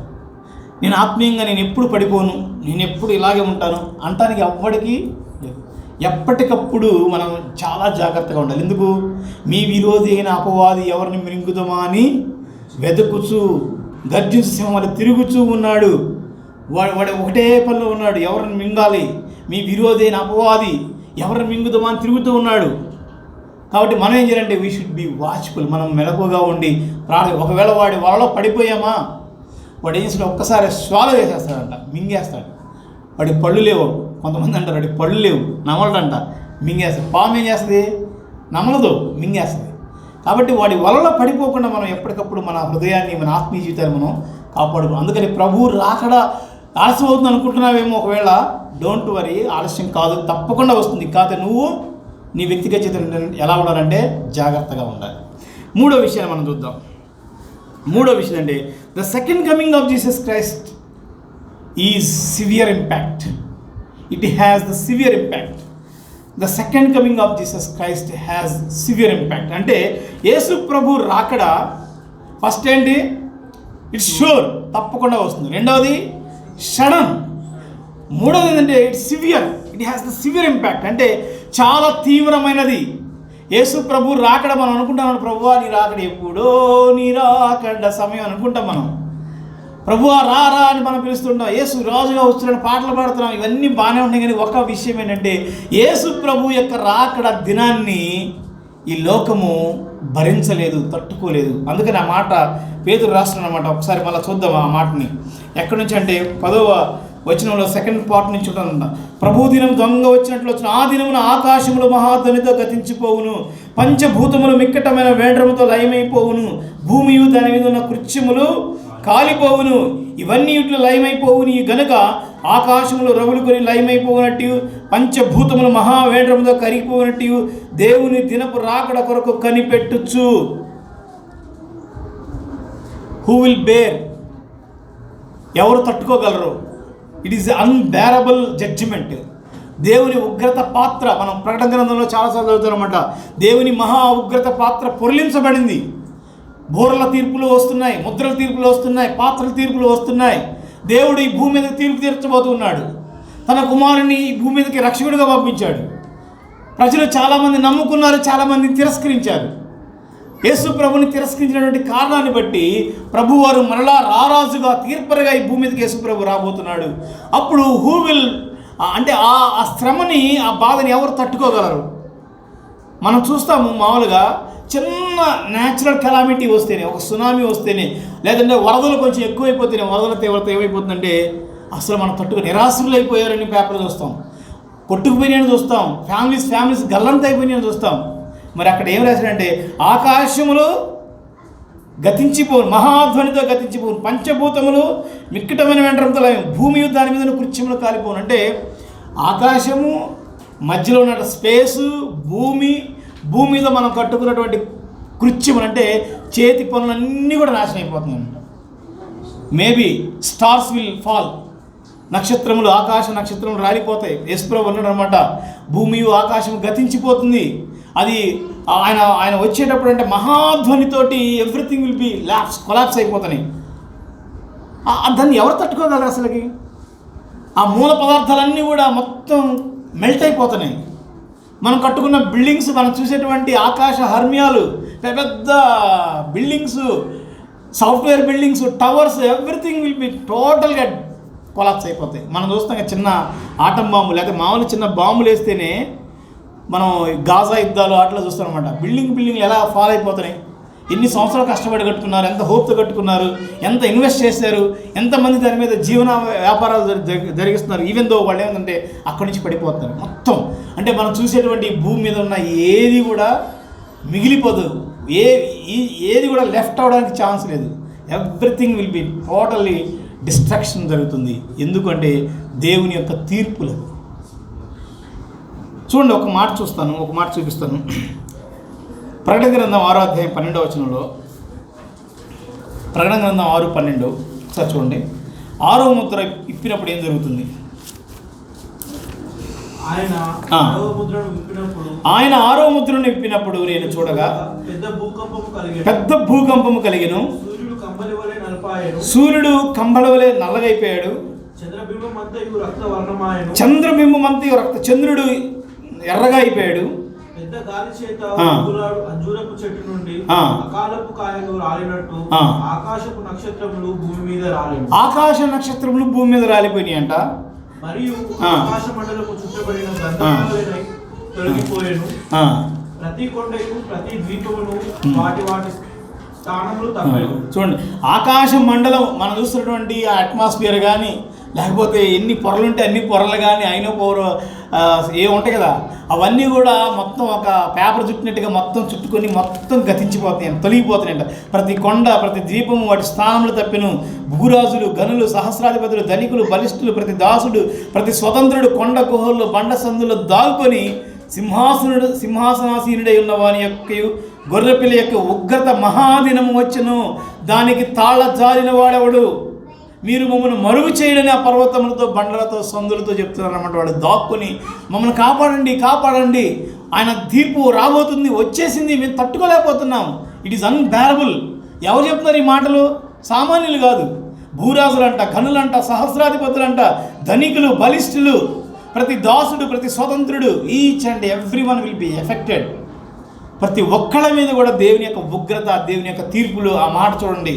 నేను ఆత్మీయంగా నేను ఎప్పుడు పడిపోను, నేను ఎప్పుడు ఇలాగే ఉంటాను అంటానికి ఎవ్వడికి లేదు. ఎప్పటికప్పుడు మనం చాలా జాగ్రత్తగా ఉండాలి. ఎందుకు? మీ విరోధి అయిన అపవాది ఎవరిని మింగుదామా అని వెతుకుచూ గర్జించు సింహం తిరుగుచూ ఉన్నాడు. వాడు ఒకటే పనిలో ఉన్నాడు, ఎవరిని మింగాలి. మీ విరోధి అయిన అపవాది ఎవరిని మింగుదామా అని తిరుగుతూ ఉన్నాడు. కాబట్టి మనం ఏం చేయాలంటే వీ షుడ్ బి వాచ్ఫుల్. మనం మెలకువగా ఉండి ఒకవేళ వాళ్ళలో పడిపోయామా, వాడు ఏం చేస్తాడు, ఒక్కసారి స్వాలో చేసేస్తాడంట, మింగేస్తాడు. వాడి పళ్ళు లేవు, కొంతమంది అంటారు వాడి పళ్ళు లేవు, నమలడంట, మింగేస్తాడు. పాము ఏం చేస్తుంది? నమలదు, మింగేస్తుంది. కాబట్టి వాడి వలలో పడిపోకుండా మనం ఎప్పటికప్పుడు మన హృదయాన్ని, మన ఆత్మీయ జీవితాన్ని మనం కాపాడుకోవాలి. అందుకని ప్రభు రాకడ ఆలస్యం అవుతుంది అనుకుంటున్నావేమో, ఒకవేళ డోంట్ వరీ, ఆలస్యం కాదు, తప్పకుండా వస్తుంది. కాకపోతే నువ్వు నీ వ్యక్తిగత జీవితం ఎలా ఉండాలంటే జాగ్రత్తగా ఉండాలి. 3వ విషయాన్ని మనం చూద్దాం. 3వ విషయం అంటే the second coming of Jesus Christ is severe impact. It has the severe impact. The second coming of Jesus Christ has severe impact. అంటే యేసు ప్రభు రాకడ ఫస్ట్ ఏంటి? ఇట్స్ షూర్, తప్పకుండా వస్తుంది. రెండవది సడన్. మూడవది ఏంటంటే it's severe, it has the severe impact. అంటే చాలా తీవ్రమైనది. యేసు ప్రభు రాకడ మనం అనుకుంటాం, ప్రభువా నీ రాకడ ఎప్పుడో, నీ రాకడ సమయం అనుకుంటాం మనం. ప్రభువా రా అని మనం పిలుస్తుంటాం, యేసు రాజుగా వస్తున్నాడు, పాటలు పాడుతున్నాం, ఇవన్నీ బాగానే ఉన్నాయి. కానీ ఒక విషయం ఏంటంటే యేసు ప్రభు యొక్క రాకడ దినాన్ని ఈ లోకము భరించలేదు, తట్టుకోలేదు. అందుకని ఆ మాట పేతురు రాస్తున్నమాట. ఒకసారి మళ్ళీ చూద్దాం ఆ మాటని. ఎక్కడి నుంచి అంటే 10వ వచనంలో సెకండ్ పార్ట్ నుంచి ఉంటుందంట. ప్రభు దినం దొంగ వచ్చినట్లు వచ్చిన ఆ దినమున ఆకాశములు మహాధ్వనితో గతించిపోవును, పంచభూతములు మిక్కటమైన వేండ్రముతో లయమైపోవును, భూమియు దాని మీద ఉన్న కృత్యములు కాలిపోవును, ఇవన్నీ ఇట్లు లయమైపోవును. గనుక ఆకాశములు రగులుకొని లయమైపోవునట్టు, పంచభూతములు మహావేండ్రముతో కరిగిపోవునట్టు దేవుని దినపు రాకడ కొరకు కనిపెట్టుచు. Who will bear? ఎవరు తట్టుకోగలరు? It is unbearable judgement. దేవుని ఉగ్రత పాత్ర, మనం ప్రకటన గ్రంథంలో చాలాసార్లు చదువుతామన్నమాట. దేవుని మహా ఉగ్రత పాత్ర పొర్లించబడింది. బోర్ల తీర్పులు వస్తున్నాయి, ముద్రల తీర్పులు వస్తున్నాయి, పాత్రల తీర్పులు వస్తున్నాయి. దేవుడు ఈ భూమి మీద తీర్పు తీర్చబోతున్నాడు. తన కుమారుని ఈ భూమి మీదకి రక్షకుడిగా పంపించాడు. ప్రజలు చాలామంది నమ్ముకున్నారు, చాలామంది తిరస్కరించారు. యేసు ప్రభుని తిరస్కరించినటువంటి కారణాన్ని బట్టి ప్రభువారు మరలా రారాజుగా తీర్పరగా ఈ భూమి మీదకి యేసు ప్రభు రాబోతున్నాడు. అప్పుడు హూ విల్, అంటే ఆ శ్రమని, ఆ బాధని ఎవరు తట్టుకోగలరు? మనం చూస్తాము మామూలుగా చిన్న న్యాచురల్ కెలామిటీ వస్తేనే, ఒక సునామీ వస్తేనే, లేదంటే వరదలు కొంచెం ఎక్కువైపోతేనే, వరదల తీవ్రత ఏమైపోతుందంటే అసలు మనం నిరాశలు అయిపోయారని పేపర్లు చూస్తాం, కొట్టుకుపోయినాయని చూస్తాం, ఫ్యామిలీస్ గల్లంత అయిపోయినాయని చూస్తాం. మరి అక్కడ ఏం రాశాడంటే ఆకాశములు గతించిపోను, మహాధ్వనితో గతించిపోను, పంచభూతములు మిక్కటమైన వెంట్రంతో భూమి దాని మీద కృత్యములు కాలిపోను. అంటే ఆకాశము, మధ్యలో ఉన్న స్పేసు, భూమి మీద మనం కట్టుకున్నటువంటి కృత్యములు, అంటే చేతి పనులన్నీ కూడా నాశనం అయిపోతున్నాయి. మేబీ స్టార్స్ విల్ ఫాల్, నక్షత్రములు, ఆకాశ నక్షత్రములు రాలిపోతాయి. యేసుప్రభు అన్నాడు అనమాట, భూమి ఆకాశం గతించిపోతుంది. అది ఆయన వచ్చేటప్పుడు అంటే మహాధ్వనితోటి ఎవ్రీథింగ్ విల్ బి కొలాప్స్ అయిపోతున్నాయి. దాన్ని ఎవరు తట్టుకోగలరు అసలుకి? ఆ మూల పదార్థాలన్నీ కూడా మొత్తం మెల్ట్ అయిపోతున్నాయి. మనం కట్టుకున్న బిల్డింగ్స్, మనం చూసేటువంటి ఆకాశ హర్మ్యాలు, పెద్ద buildings, software buildings, towers, everything will be టోటల్గా కొలాప్స్ అయిపోతాయి. మనం చూస్తాం చిన్న ఆటం బాంబు, లేకపోతే మామూలు చిన్న బాంబులు వేస్తేనే మనం గాజా యుద్ధాలు అట్లా చూస్తాం అనమాట. బిల్డింగ్లు ఎలా ఫాల్ అయిపోతున్నాయి. ఎన్ని సంవత్సరాలు కష్టపడి కట్టుకున్నారు, ఎంత హోప్తో కట్టుకున్నారు, ఎంత ఇన్వెస్ట్ చేశారు, ఎంతమంది దాని మీద జీవన వ్యాపారాలు జరిగిస్తున్నారు. ఈవెన్ దో వాళ్ళు ఏంటంటే అక్కడి నుంచి పడిపోతున్నారు మొత్తం. అంటే మనం చూసేటువంటి భూమి మీద ఉన్న ఏది కూడా మిగిలిపోదు, ఏది కూడా లెఫ్ట్ అవడానికి ఛాన్స్ లేదు. Everything will be totally destruction జరుగుతుంది. ఎందుకంటే దేవుని యొక్క తీర్పులు. చూడండి, ఒక మాట చూపిస్తాను. ప్రకటన గ్రంథం 6వ అధ్యాయం 12వ వచనంలో, ప్రకటన గ్రంథం 6:12 ఒకసారి చూడండి. 6వ ముద్ర ఇప్పినప్పుడు ఏం జరుగుతుంది? ఆయన 6వ ముద్రను విప్పినప్పుడు నేను చూడగా పెద్ద భూకంపము కలిగెను. సూర్యుడు కంబళ వలె నల్లగైపోయాడు. చంద్రబింబమంతయు చంద్రుడు ఎర్రగా అయిపోయాడు. పెద్ద గాలి చేత అంజూరపు చెట్టు నుండి అకాలపు కాయలు రాలినట్టు ఆకాశపు నక్షత్రములు భూమి మీద రాలి, ఆకాశ నక్షత్రములు భూమి మీద రాలిపోయినాయి అంట. మరియు ఆకాశ మండలము చుట్టబడిన గంధకాలై తొలగిపోయాను. ప్రతి కొండయు ప్రతి ద్వీపమును వాటి స్థానములు తప్పలేదు. చూడండి, ఆకాశ మండలం మనం చూస్తున్నటువంటి ఆ అట్మాస్ఫియర్ కానీ, లేకపోతే ఎన్ని పొరలు ఉంటే అన్ని పొరలు కానీ, అయిన పొర ఏ ఉంటాయి కదా, అవన్నీ కూడా మొత్తం ఒక పేపర్ చుట్టినట్టుగా మొత్తం చుట్టుకొని మొత్తం గతించిపోతాయి, తొలగిపోతాయంట. ప్రతి కొండ, ప్రతి ద్వీపము వాటి స్థానములు తప్పెను. భూరాజులు, గనులు, సహస్రాధిపతులు, ధనికులు, బలిష్ఠులు, ప్రతి దాసుడు, ప్రతి స్వతంత్రుడు కొండ గుహల్లో, బండ సందుల్లో దాగుకొని సింహాసనాసీనుడై ఉన్న వాని యొక్క గొర్రెపిల్ల యొక్క ఉగ్రత మహాదినము వచ్చెను. దానికి తాళ జారిన వాడెవడు? మీరు మమ్మల్ని మరుగు చేయడని ఆ పర్వతములతో, బండలతో, సందులతో చెప్తున్నారు అన్నమాట. వాళ్ళు దాక్కుని మమ్మల్ని కాపాడండి, ఆయన తీర్పు రాబోతుంది, వచ్చేసింది, మేము తట్టుకోలేకపోతున్నాం, ఇట్ ఈస్ అన్బేరబుల్. ఎవరు చెప్తున్నారు ఈ మాటలు? సామాన్యులు కాదు. భూరాజులంట, గనులంట, సహస్రాధిపతులంట, ధనికులు, బలిష్ఠులు, ప్రతి దాసుడు, ప్రతి స్వతంత్రుడు, each and every one will be affected. ప్రతి ఒక్కళ్ళ మీద కూడా దేవుని యొక్క ఉగ్రత, దేవుని యొక్క తీర్పులు. ఆ మాట చూడండి,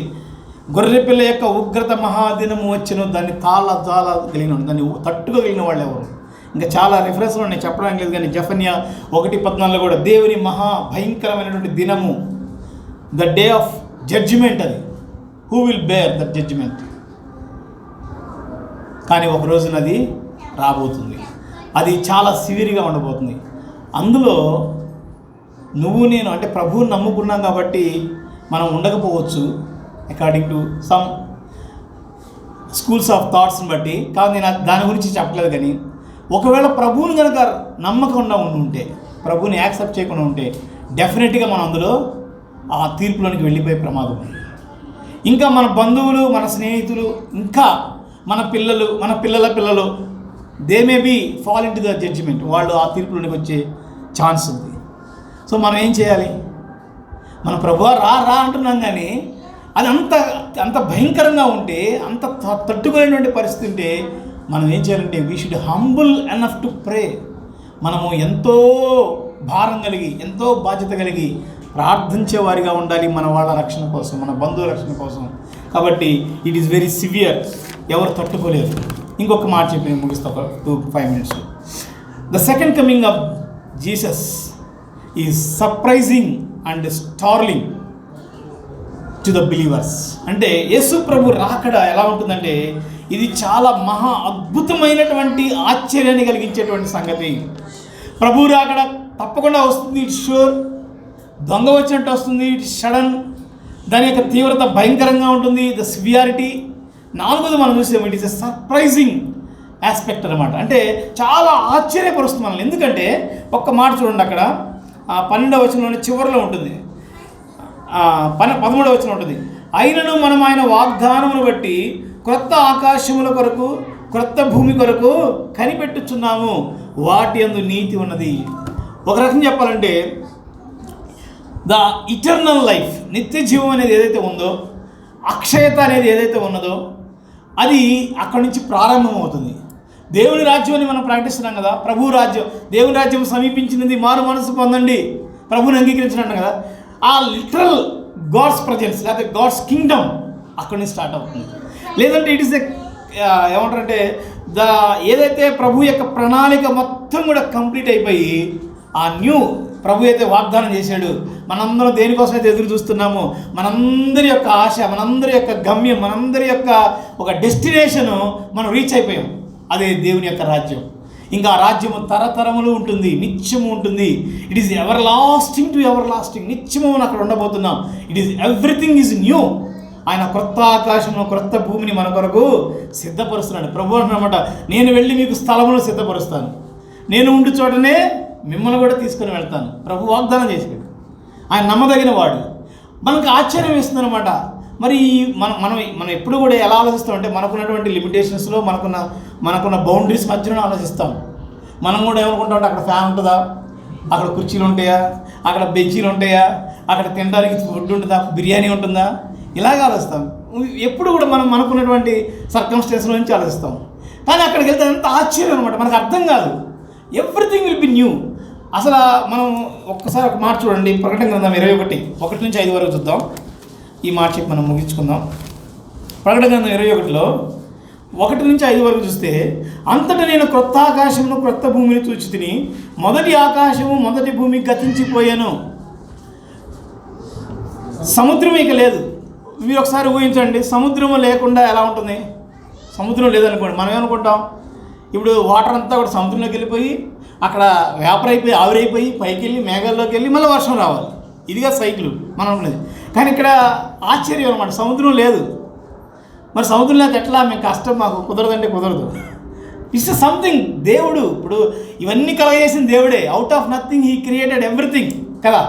గొర్రెపిల్ల యొక్క ఉగ్రత మహాదినము వచ్చెను. దాన్ని తాళ కలిగిన, దాన్ని తట్టుకోగలిగిన వాళ్ళు ఎవరు? ఇంకా చాలా రిఫరెన్స్లు ఉన్నాయి, చెప్పడానికి లేదు. కానీ జెఫన్యా 1:14 కూడా దేవుని మహా భయంకరమైనటువంటి దినము, ద డే ఆఫ్ జడ్జిమెంట్. అది who will bear that judgement? కానీ ఒక రోజున అది రాబోతుంది. అది చాలా సివియర్గా ఉండబోతుంది. అందులో నువ్వు నేను అంటే ప్రభువుని నమ్ముకున్నాం కాబట్టి మనం ఉండకపోవచ్చు, according to some schools of థాట్స్ని బట్టి. కాదు, నేను దాని గురించి చెప్పలేదు. కానీ ఒకవేళ ప్రభువుని కనుక నమ్మకుండా ఉంటే, ప్రభువుని యాక్సెప్ట్ చేయకుండా ఉంటే, డెఫినెట్గా మనం అందులో ఆ తీర్పులోనికి వెళ్ళిపోయే ప్రమాదం ఉంది. ఇంకా మన బంధువులు, మన స్నేహితులు, ఇంకా మన పిల్లలు, మన పిల్లల పిల్లలు, they may be fall into the judgement, వాళ్ళు ఆ తీర్పులోనికి వచ్చే ఛాన్స్ ఉంది. సో మనం ఏం చేయాలి? మన ప్రభువా రా రా అంటున్నాం, కానీ అది అంత భయంకరంగా ఉంటే, అంత తట్టుకునేటువంటి పరిస్థితి ఉంటే మనం ఏం చేయాలంటే we should humble enough to pray. మనము ఎంతో భారం కలిగి, ఎంతో బాధ్యత కలిగి ప్రార్థించే వారిగా ఉండాలి మన వాళ్ళ రక్షణ కోసం, మన బంధువుల రక్షణ కోసం. కాబట్టి ఇట్ ఈస్ వెరీ సివియర్, ఎవరు తట్టుకోలేరు. ఇంకొక మాట చెప్పి నేను ముగిస్తా, 2-5 minutes. The second coming of Jesus is surprising and starling to the believers. అంటే యేసు ప్రభు రాకడ ఎలా ఉంటుందంటే ఇది చాలా మహా అద్భుతమైనటువంటి ఆశ్చర్యాన్ని కలిగించేటువంటి సంగతి. ప్రభు రాకడ తప్పకుండా వస్తుంది, ఇట్ షూర్. దొంగ వచ్చినట్టు వస్తుంది, ఇట్ సడన్. దాని యొక్క తీవ్రత భయంకరంగా ఉంటుంది, ద సివియారిటీ. 4వది మనం చూసాము, it is a surprising aspect అనమాట. అంటే చాలా ఆశ్చర్యపరుస్తుంది మనల్ని. ఎందుకంటే ఒక్క మాట చూడండి, అక్కడ 12వ వచనంలోని చివరిలో ఉంటుంది, 13వ వచనం ఉంటుంది. అయినను మనం ఆయన వాగ్దానమును బట్టి క్రొత్త ఆకాశముల కొరకు క్రొత్త భూమి కొరకు కనిపెట్టుచున్నాము, వాటి యందు నీతి ఉన్నది. ఒక రకంగా చెప్పాలంటే ద ఇటర్నల్ లైఫ్, నిత్య జీవం అనేది ఏదైతే ఉందో, అక్షయత అనేది ఏదైతే ఉన్నదో అది అక్కడి నుంచి ప్రారంభమవుతుంది. దేవుని రాజ్యం అని మనం ప్రకటిస్తున్నాం కదా, ప్రభు రాజ్యం, దేవుని రాజ్యం సమీపించినది, మారు మనసు పొందండి, ప్రభుని అంగీకరించినట్టు కదా. ఆ లిటరల్ గాడ్స్ ప్రజెన్స్ లేకపోతే గాడ్స్ కింగ్డమ్ అక్కడి నుంచి స్టార్ట్ అవుతుంది. లేదంటే ఇట్ ఈస్ ఏమంటారంటే ఏదైతే ప్రభు యొక్క ప్రణాళిక మొత్తం కూడా కంప్లీట్ అయిపోయి ఆ న్యూ ప్రభు అయితే వాగ్దానం చేశాడు, మనందరం దేనికోసం అయితే ఎదురు చూస్తున్నామో, మనందరి యొక్క ఆశ, మనందరి యొక్క గమ్యం, మనందరి యొక్క ఒక డెస్టినేషను మనం రీచ్ అయిపోయాం. అదే దేవుని యొక్క రాజ్యం. ఇంకా ఆ రాజ్యము తరతరములు ఉంటుంది, నిత్యము ఉంటుంది. It is everlasting to everlasting. నిత్యము మనం అక్కడ ఉండబోతున్నాం. It is everything is new. ఆయన క్రొత్త ఆకాశము క్రొత్త భూమిని మన కొరకు సిద్ధపరుస్తున్నాడు. ప్రభు అన్నమాట, నేను వెళ్ళి మీకు స్థలమును సిద్ధపరుస్తాను, నేను ఉండి చోటనే మిమ్మల్ని కూడా తీసుకొని వెళ్తాను. ప్రభు వాగ్దానం చేశాడు. ఆయన నమ్మదగిన వాడు. మనకు ఆశ్చర్యం వేస్తుంది అనమాట. మరి మనం ఎప్పుడు కూడా ఎలా ఆలోచిస్తామంటే మనకున్నటువంటి లిమిటేషన్స్లో, మనకున్న బౌండరీస్ మధ్యలో ఆలోచిస్తాం. మనం కూడా ఏమనుకుంటామంటే అక్కడ ఫ్యాన్ ఉంటుందా, అక్కడ కుర్చీలు ఉంటాయా, అక్కడ బెంచీలు ఉంటాయా, అక్కడ తినడానికి ఫుడ్ ఉంటుందా, బిర్యానీ ఉంటుందా, ఇలాగ ఆలోచిస్తాం. ఎప్పుడు కూడా మనకున్నటువంటి సర్కమ్స్టెన్స్లో నుంచి ఆలోచిస్తాం. కానీ అక్కడికి వెళ్తే అంత ఆశ్చర్యం అనమాట, మనకు అర్థం కాదు. Everything will be new. అసలు మనం ఒక్కసారి ఒక మాట చూడండి, ప్రకటన గ్రంథం 21:1 నుంచి 5 వరకు చూద్దాం. ఈ మాట చెప్పి మనం ముగించుకుందాం. ప్రకటన గ్రంథం 21లో 1 నుంచి 5 వరకు చూస్తే, అంతటా నేను క్రొత్త ఆకాశమును క్రొత్త భూమిని చూచితిని, మొదటి ఆకాశము మొదటి భూమి గతించిపోయాను, సముద్రం ఇక లేదు. మీరు ఒకసారి ఊహించండి, సముద్రము లేకుండా ఎలా ఉంటుంది? సముద్రం లేదనుకోండి, మనం ఏమనుకుంటాం? ఇప్పుడు వాటర్ అంతా కూడా సముద్రంలోకి వెళ్ళిపోయి అక్కడ వేపర్ అయిపోయి ఆవిరైపోయి పైకి వెళ్ళి మేఘాల్లోకి వెళ్ళి మళ్ళీ వర్షం రావాలి. ఇదిగా సైకిల్ మనం అనుకునేది. కానీ ఇక్కడ ఆశ్చర్యం అనమాట, సముద్రం లేదు. మరి సముద్రం లేదు ఎట్లా? మేము కష్టం, మాకు కుదరదంటే కుదరదు. It's something. దేవుడు ఇప్పుడు ఇవన్నీ కలగజేసిన దేవుడే. Out of nothing he created everything కదా.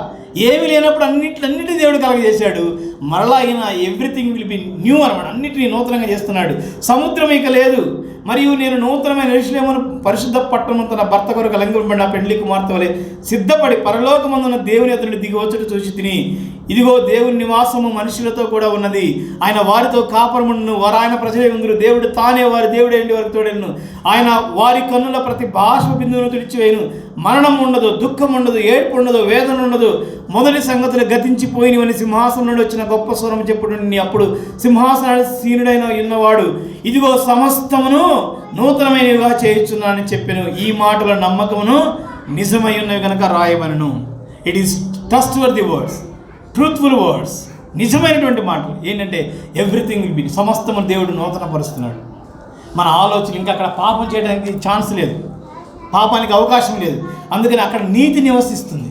ఏమీ లేనప్పుడు అన్నిటినీ దేవుడు కలగజేశాడు. మరలా అయినా ఎవ్రీథింగ్ విల్ బి న్యూ అనమాట. అన్నిటినీ నూతనంగా చేస్తున్నాడు. సముద్రం ఇక లేదు. మరియు నేను నూతనమైన యెరూషలేమును పరిశుద్ధ పట్టణము తన భర్త కొరకు అలంకరింపబడిన పెండ్లి కుమార్తె వలె సిద్ధపడి పరలోకమందున దేవుని ఎదురుని దిగి వచ్చుట చూసి తిని, ఇదిగో దేవుని నివాసము మనుషులతో కూడా ఉన్నది, ఆయన వారితో కాపురమును, వారు ఆయన ప్రజలే ఉందరు, దేవుడు తానే వారి దేవుడే ఎండి వారికి తోడెను, ఆయన వారి కన్నుల ప్రతి బాష్ప బిందువును తుడిచివేయును, మరణం ఉండదు, దుఃఖం ఉండదు, ఏడ్పు ఉండదు, వేదన ఉండదు, మొదటి సంగతులు గతించిపోయినవని సింహాసనం నుండి వచ్చిన గొప్ప స్వరం చెప్పుడు. అప్పుడు సింహాసనాసీనుడైన ఉన్నవాడు, ఇదిగో సమస్తమును నూతనమైనవిగా చేయుచున్నానని చెప్పాను, ఈ మాటల నమ్మకమును నిజమై ఉన్నవి కనుక రాయమనను. It is trustworthy words, truthful words, నిజమైనటువంటి మాటలు. ఏంటంటే ఎవ్రీథింగ్ విల్ బి, సమస్తము దేవుడు నూతన పరుస్తున్నాడు. మన ఆలోచన ఇంకా అక్కడ పాపం చేయడానికి ఛాన్స్ లేదు, పాపానికి అవకాశం లేదు. అందుకని అక్కడ నీతి నివసిస్తుంది.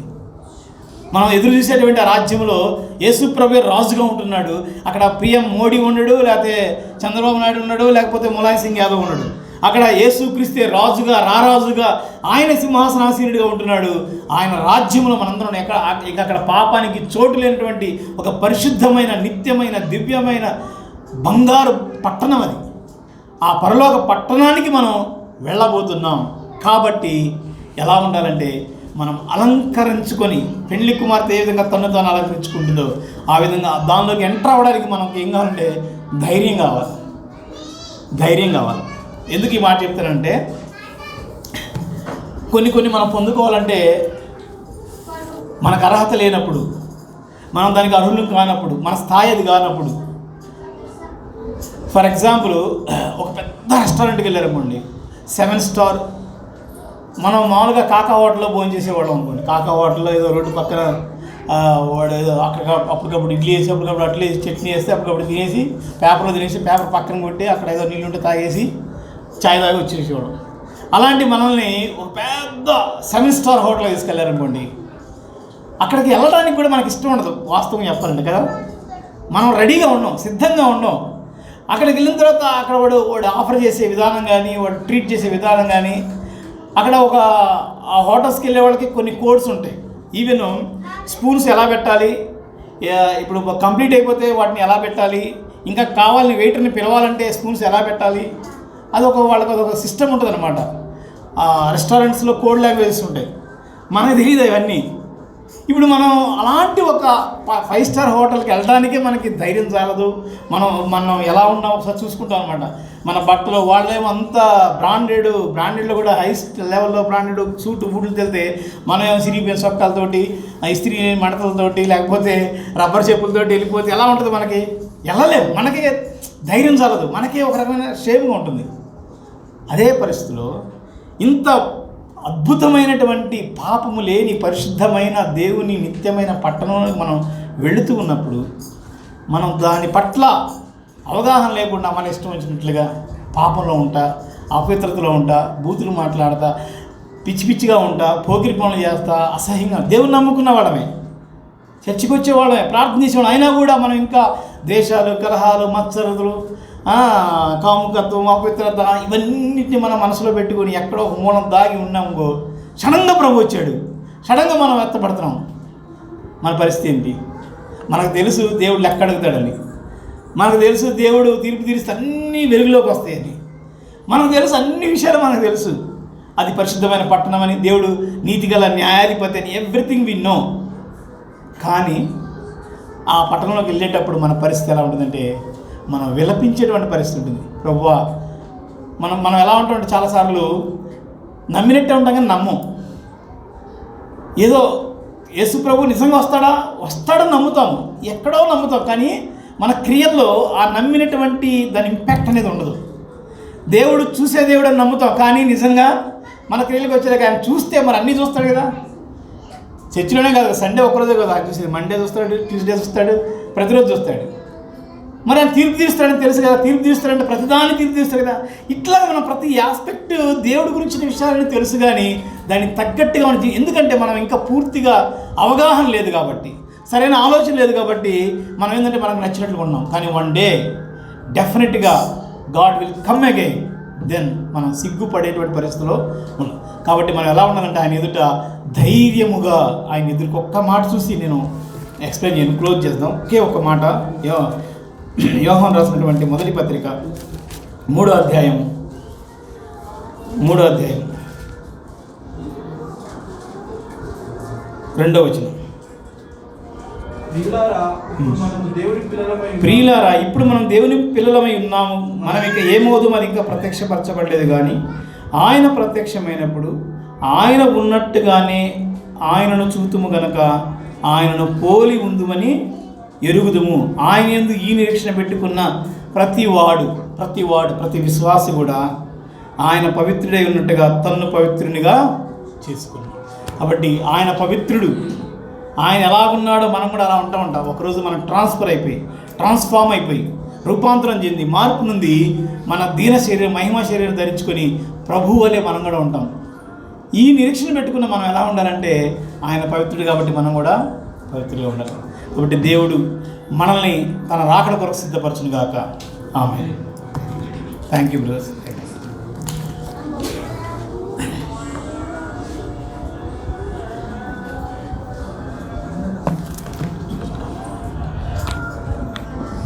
మనం ఎదురు చూసేటువంటి ఆ రాజ్యంలో యేసు ప్రభువే రాజుగా ఉంటున్నాడు. అక్కడ పిఎం మోడీ ఉండడు, లేకపోతే చంద్రబాబు నాయుడు ఉన్నాడు, లేకపోతే ములాయం సింగ్ యాదవ్ ఉన్నాడు. అక్కడ యేసుక్రీస్తే రాజుగా, రారాజుగా, ఆయన సింహాసనాసీనుడిగా ఉంటున్నాడు. ఆయన రాజ్యంలో మనందరం ఇక అక్కడ పాపానికి చోటు లేనటువంటి ఒక పరిశుద్ధమైన, నిత్యమైన, దివ్యమైన బంగారు పట్టణం అది. ఆ పరలోక పట్టణానికి మనం వెళ్ళబోతున్నాం. కాబట్టి ఎలా ఉండాలంటే మనం అలంకరించుకొని, పెళ్లి కుమార్తె ఏ విధంగా తను తాను అలంకరించుకుంటుందో ఆ విధంగా దానిలోకి ఎంటర్ అవ్వడానికి మనకు ఏం కావాలంటే ధైర్యం కావాలి. ఎందుకు ఈ మాట చెప్తానంటే, కొన్ని మనం పొందుకోవాలంటే మనకు అర్హత లేనప్పుడు, మనం దానికి అర్హులు కానప్పుడు, మన స్థాయి అది కానప్పుడు. ఫర్ ఎగ్జాంపుల్, ఒక పెద్ద రెస్టారెంట్కి వెళ్ళారనుకోండి, 7 స్టార్. మనం మామూలుగా కాకా హోటల్లో భోజనం చేసేవాళ్ళం అనుకోండి. కాకా హోటల్లో ఏదో రోడ్డు పక్కన వాడు ఏదో అప్పటికప్పుడు ఇడ్లీ వేసి, అప్పటికప్పుడు అట్లే చట్నీ వేస్తే అప్పటికప్పుడు తినేసి పేపర్లో తినేసి పేపర్ పక్కన కొట్టి అక్కడ ఏదో నీళ్ళు ఉంటే తాగేసి చాయ్ తాగి వచ్చేసేవాడు. అలాంటి మనల్ని ఒక పెద్ద 7 స్టార్ హోటల్లో తీసుకెళ్ళారనుకోండి, అక్కడికి వెళ్ళడానికి కూడా మనకి ఇష్టం ఉండదు, వాస్తవం చెప్పాలంటే కదా. మనం రెడీగా ఉన్నాం, సిద్ధంగా ఉన్నాం. అక్కడికి వెళ్ళిన తర్వాత అక్కడ వాడు ఆఫర్ చేసే విధానం కానీ, వాడు ట్రీట్ చేసే విధానం కానీ, అక్కడ ఆ హోటల్స్కి వెళ్ళే వాళ్ళకి కొన్ని కోడ్స్ ఉంటాయి. ఈవెన్ స్పూన్స్ ఎలా పెట్టాలి, ఇప్పుడు కంప్లీట్ అయిపోతే వాటిని ఎలా పెట్టాలి, ఇంకా కావాలని వెయిటర్ని పిలవాలంటే స్పూన్స్ ఎలా పెట్టాలి, వాళ్ళకి అదొక సిస్టమ్ ఉంటుంది అనమాట. రెస్టారెంట్స్లో కోడ్ లాంగ్వేజెస్ ఉంటాయి, మనకు తెలియదు అవన్నీ. ఇప్పుడు మనం అలాంటి ఒక 5 స్టార్ హోటల్కి వెళ్ళడానికే మనకి ధైర్యం చాలదు. మనం ఎలా ఉన్నాం ఒకసారి చూసుకుంటాం అనమాట. మన బట్టలు వాళ్ళేమో అంత బ్రాండెడ్లో కూడా హై లెవెల్లో బ్రాండెడ్ సూట్ బూట్లు తెలితే మనం ఏమో సిరిగిపోయిన సొక్కాలతోటి, ఇస్త్రీ మడతలతోటి, లేకపోతే రబ్బర్ చెప్పులతోటి వెళ్ళిపోతే ఎలా ఉంటుంది? మనకి వెళ్ళలేము, మనకి ధైర్యం చాలదు, మనకే ఒక రకమైన షేమ్గా ఉంటుంది. అదే పరిస్థితిలో ఇంత అద్భుతమైనటువంటి పాపము లేని పరిశుద్ధమైన దేవుని నిత్యమైన పట్టణంలోకి మనం వెళుతూ ఉన్నప్పుడు మనం దాని పట్ల అవగాహన లేకుండా మన ఇష్టం వచ్చినట్లుగా పాపంలో ఉంటా, అపవిత్రతలో ఉంటా, బూతులు మాట్లాడతా, పిచ్చిగా ఉంటా, పోకిరి పనులు చేస్తా, అసహ్యంగా దేవుని నమ్ముకున్న వాళ్ళమే, చర్చికి వచ్చేవాళ్ళమే, ప్రార్థన చేసేవాళ్ళం. అయినా కూడా మనం ఇంకా ద్వేషాలు, కలహాలు, మత్సరతలు, కాముకత్వం, అపవిత్రత ఇవన్నిటిని మన మనసులో పెట్టుకొని ఎక్కడో మూలం దాగి ఉన్నామో సడన్గా ప్రభు వచ్చాడు, సడన్గా మనం ఎత్తపడుతున్నాం. మన పరిస్థితి ఏంటి? మనకు తెలుసు దేవుడు లెక్క అడుగుతాడని, మనకు తెలుసు దేవుడు తీర్పు తీరిస్తే అన్నీ వెలుగులోకి వస్తాయని, మనకు తెలుసు అన్ని విషయాలు మనకు తెలుసు. అది పరిశుద్ధమైన పట్టణం అని, దేవుడు నీతిగల న్యాయాధిపతి అని, ఎవ్రీథింగ్ వి నో. కానీ ఆ పట్టణంలోకి వెళ్ళేటప్పుడు మన పరిస్థితి ఎలా ఉంటుందంటే మనం విలపించేటువంటి పరిస్థితి ఉంటుంది. ప్రభువా, మనం ఎలా ఉంటామంటే చాలాసార్లు నమ్మినట్టే ఉంటాం కానీ నమ్మం. ఏదో యేసు ప్రభు నిజంగా వస్తాడని నమ్ముతాము, ఎక్కడో నమ్ముతాం, కానీ మన క్రియల్లో ఆ నమ్మినటువంటి దాని ఇంపాక్ట్ అనేది ఉండదు. దేవుడు చూసే దేవుడు అని నమ్ముతాం, కానీ నిజంగా మన క్రియలకు వచ్చేదాకా ఆయన చూస్తే మరి అన్నీ చూస్తాడు కదా. చర్చిలోనే కాదు, సండే ఒక్కరోజే కదా ఆయన చూసేది, మండే చూస్తాడు, ట్యూస్డే చూస్తాడు, ప్రతిరోజు చూస్తాడు. మరి ఆయన తీర్పు తీరుస్తాడని తెలుసు కదా, తీర్పు తీరుస్తాడంటే ప్రతిదాన్ని తీర్పు తీరుస్తాడు కదా. ఇట్లా మనం ప్రతి ఆస్పెక్ట్ దేవుడి గురించిన విషయాలని తెలుసు, కానీ దానికి తగ్గట్టుగా మనం, ఎందుకంటే మనం ఇంకా పూర్తిగా అవగాహన లేదు కాబట్టి, సరైన ఆలోచన లేదు కాబట్టి మనం ఏంటంటే మనకు నచ్చినట్లు ఉన్నాం. కానీ వన్ డే డెఫినెట్గా God will come again, then మనం సిగ్గుపడేటువంటి పరిస్థితిలో ఉన్నాం. కాబట్టి మనం ఎలా ఉండాలంటే ఆయన ఎదుట ధైర్యముగా ఆయన ఎదురుకు ఒక్క మాట చూసి నేను ఎక్స్ప్లెయిన్ చేయను, క్లోజ్ చేద్దాం. ఒకే ఒక్క మాట. యోహాను రాసినటువంటి మొదటి పత్రిక 3వ అధ్యాయం 2వ వచనం. ప్రియులారా, ఇప్పుడు మనం దేవుని పిల్లలమై ఉన్నాము, మనం ఇక ఏమవుదు అది ఇంకా ప్రత్యక్షపరచబడలేదు, కానీ ఆయన ప్రత్యక్షమైనప్పుడు ఆయన ఉన్నట్టుగానే ఆయనను చూతుము గనక ఆయనను పోలి ఉందుమని ఎరుగుదుము. ఆయన యందు ఈ నిరీక్షణ పెట్టుకున్న ప్రతి విశ్వాసి కూడా ఆయన పవిత్రుడై ఉన్నట్టుగా తన్ను పవిత్రునిగా చేసుకున్నాడు. కాబట్టి ఆయన పవిత్రుడు, ఆయన ఎలా ఉన్నాడో మనం కూడా అలా ఉంటాం. ఒకరోజు మనం ట్రాన్స్ఫార్మ్ అయిపోయి రూపాంతరం చెంది మార్పు నుండి మన దీన శరీరం, మహిమ శరీరం ధరించుకొని ప్రభువు వలె మనం కూడా ఉంటాం. ఈ నిరీక్షణ పెట్టుకున్న మనం ఎలా ఉండాలంటే ఆయన పవిత్రుడు కాబట్టి మనం కూడా పవిత్రులుగా ఉండాలి. కాబట్టి దేవుడు మనల్ని తన రాకడ కొరకు సిద్ధపరచును గాక. ఆమేన్. Thank you brothers.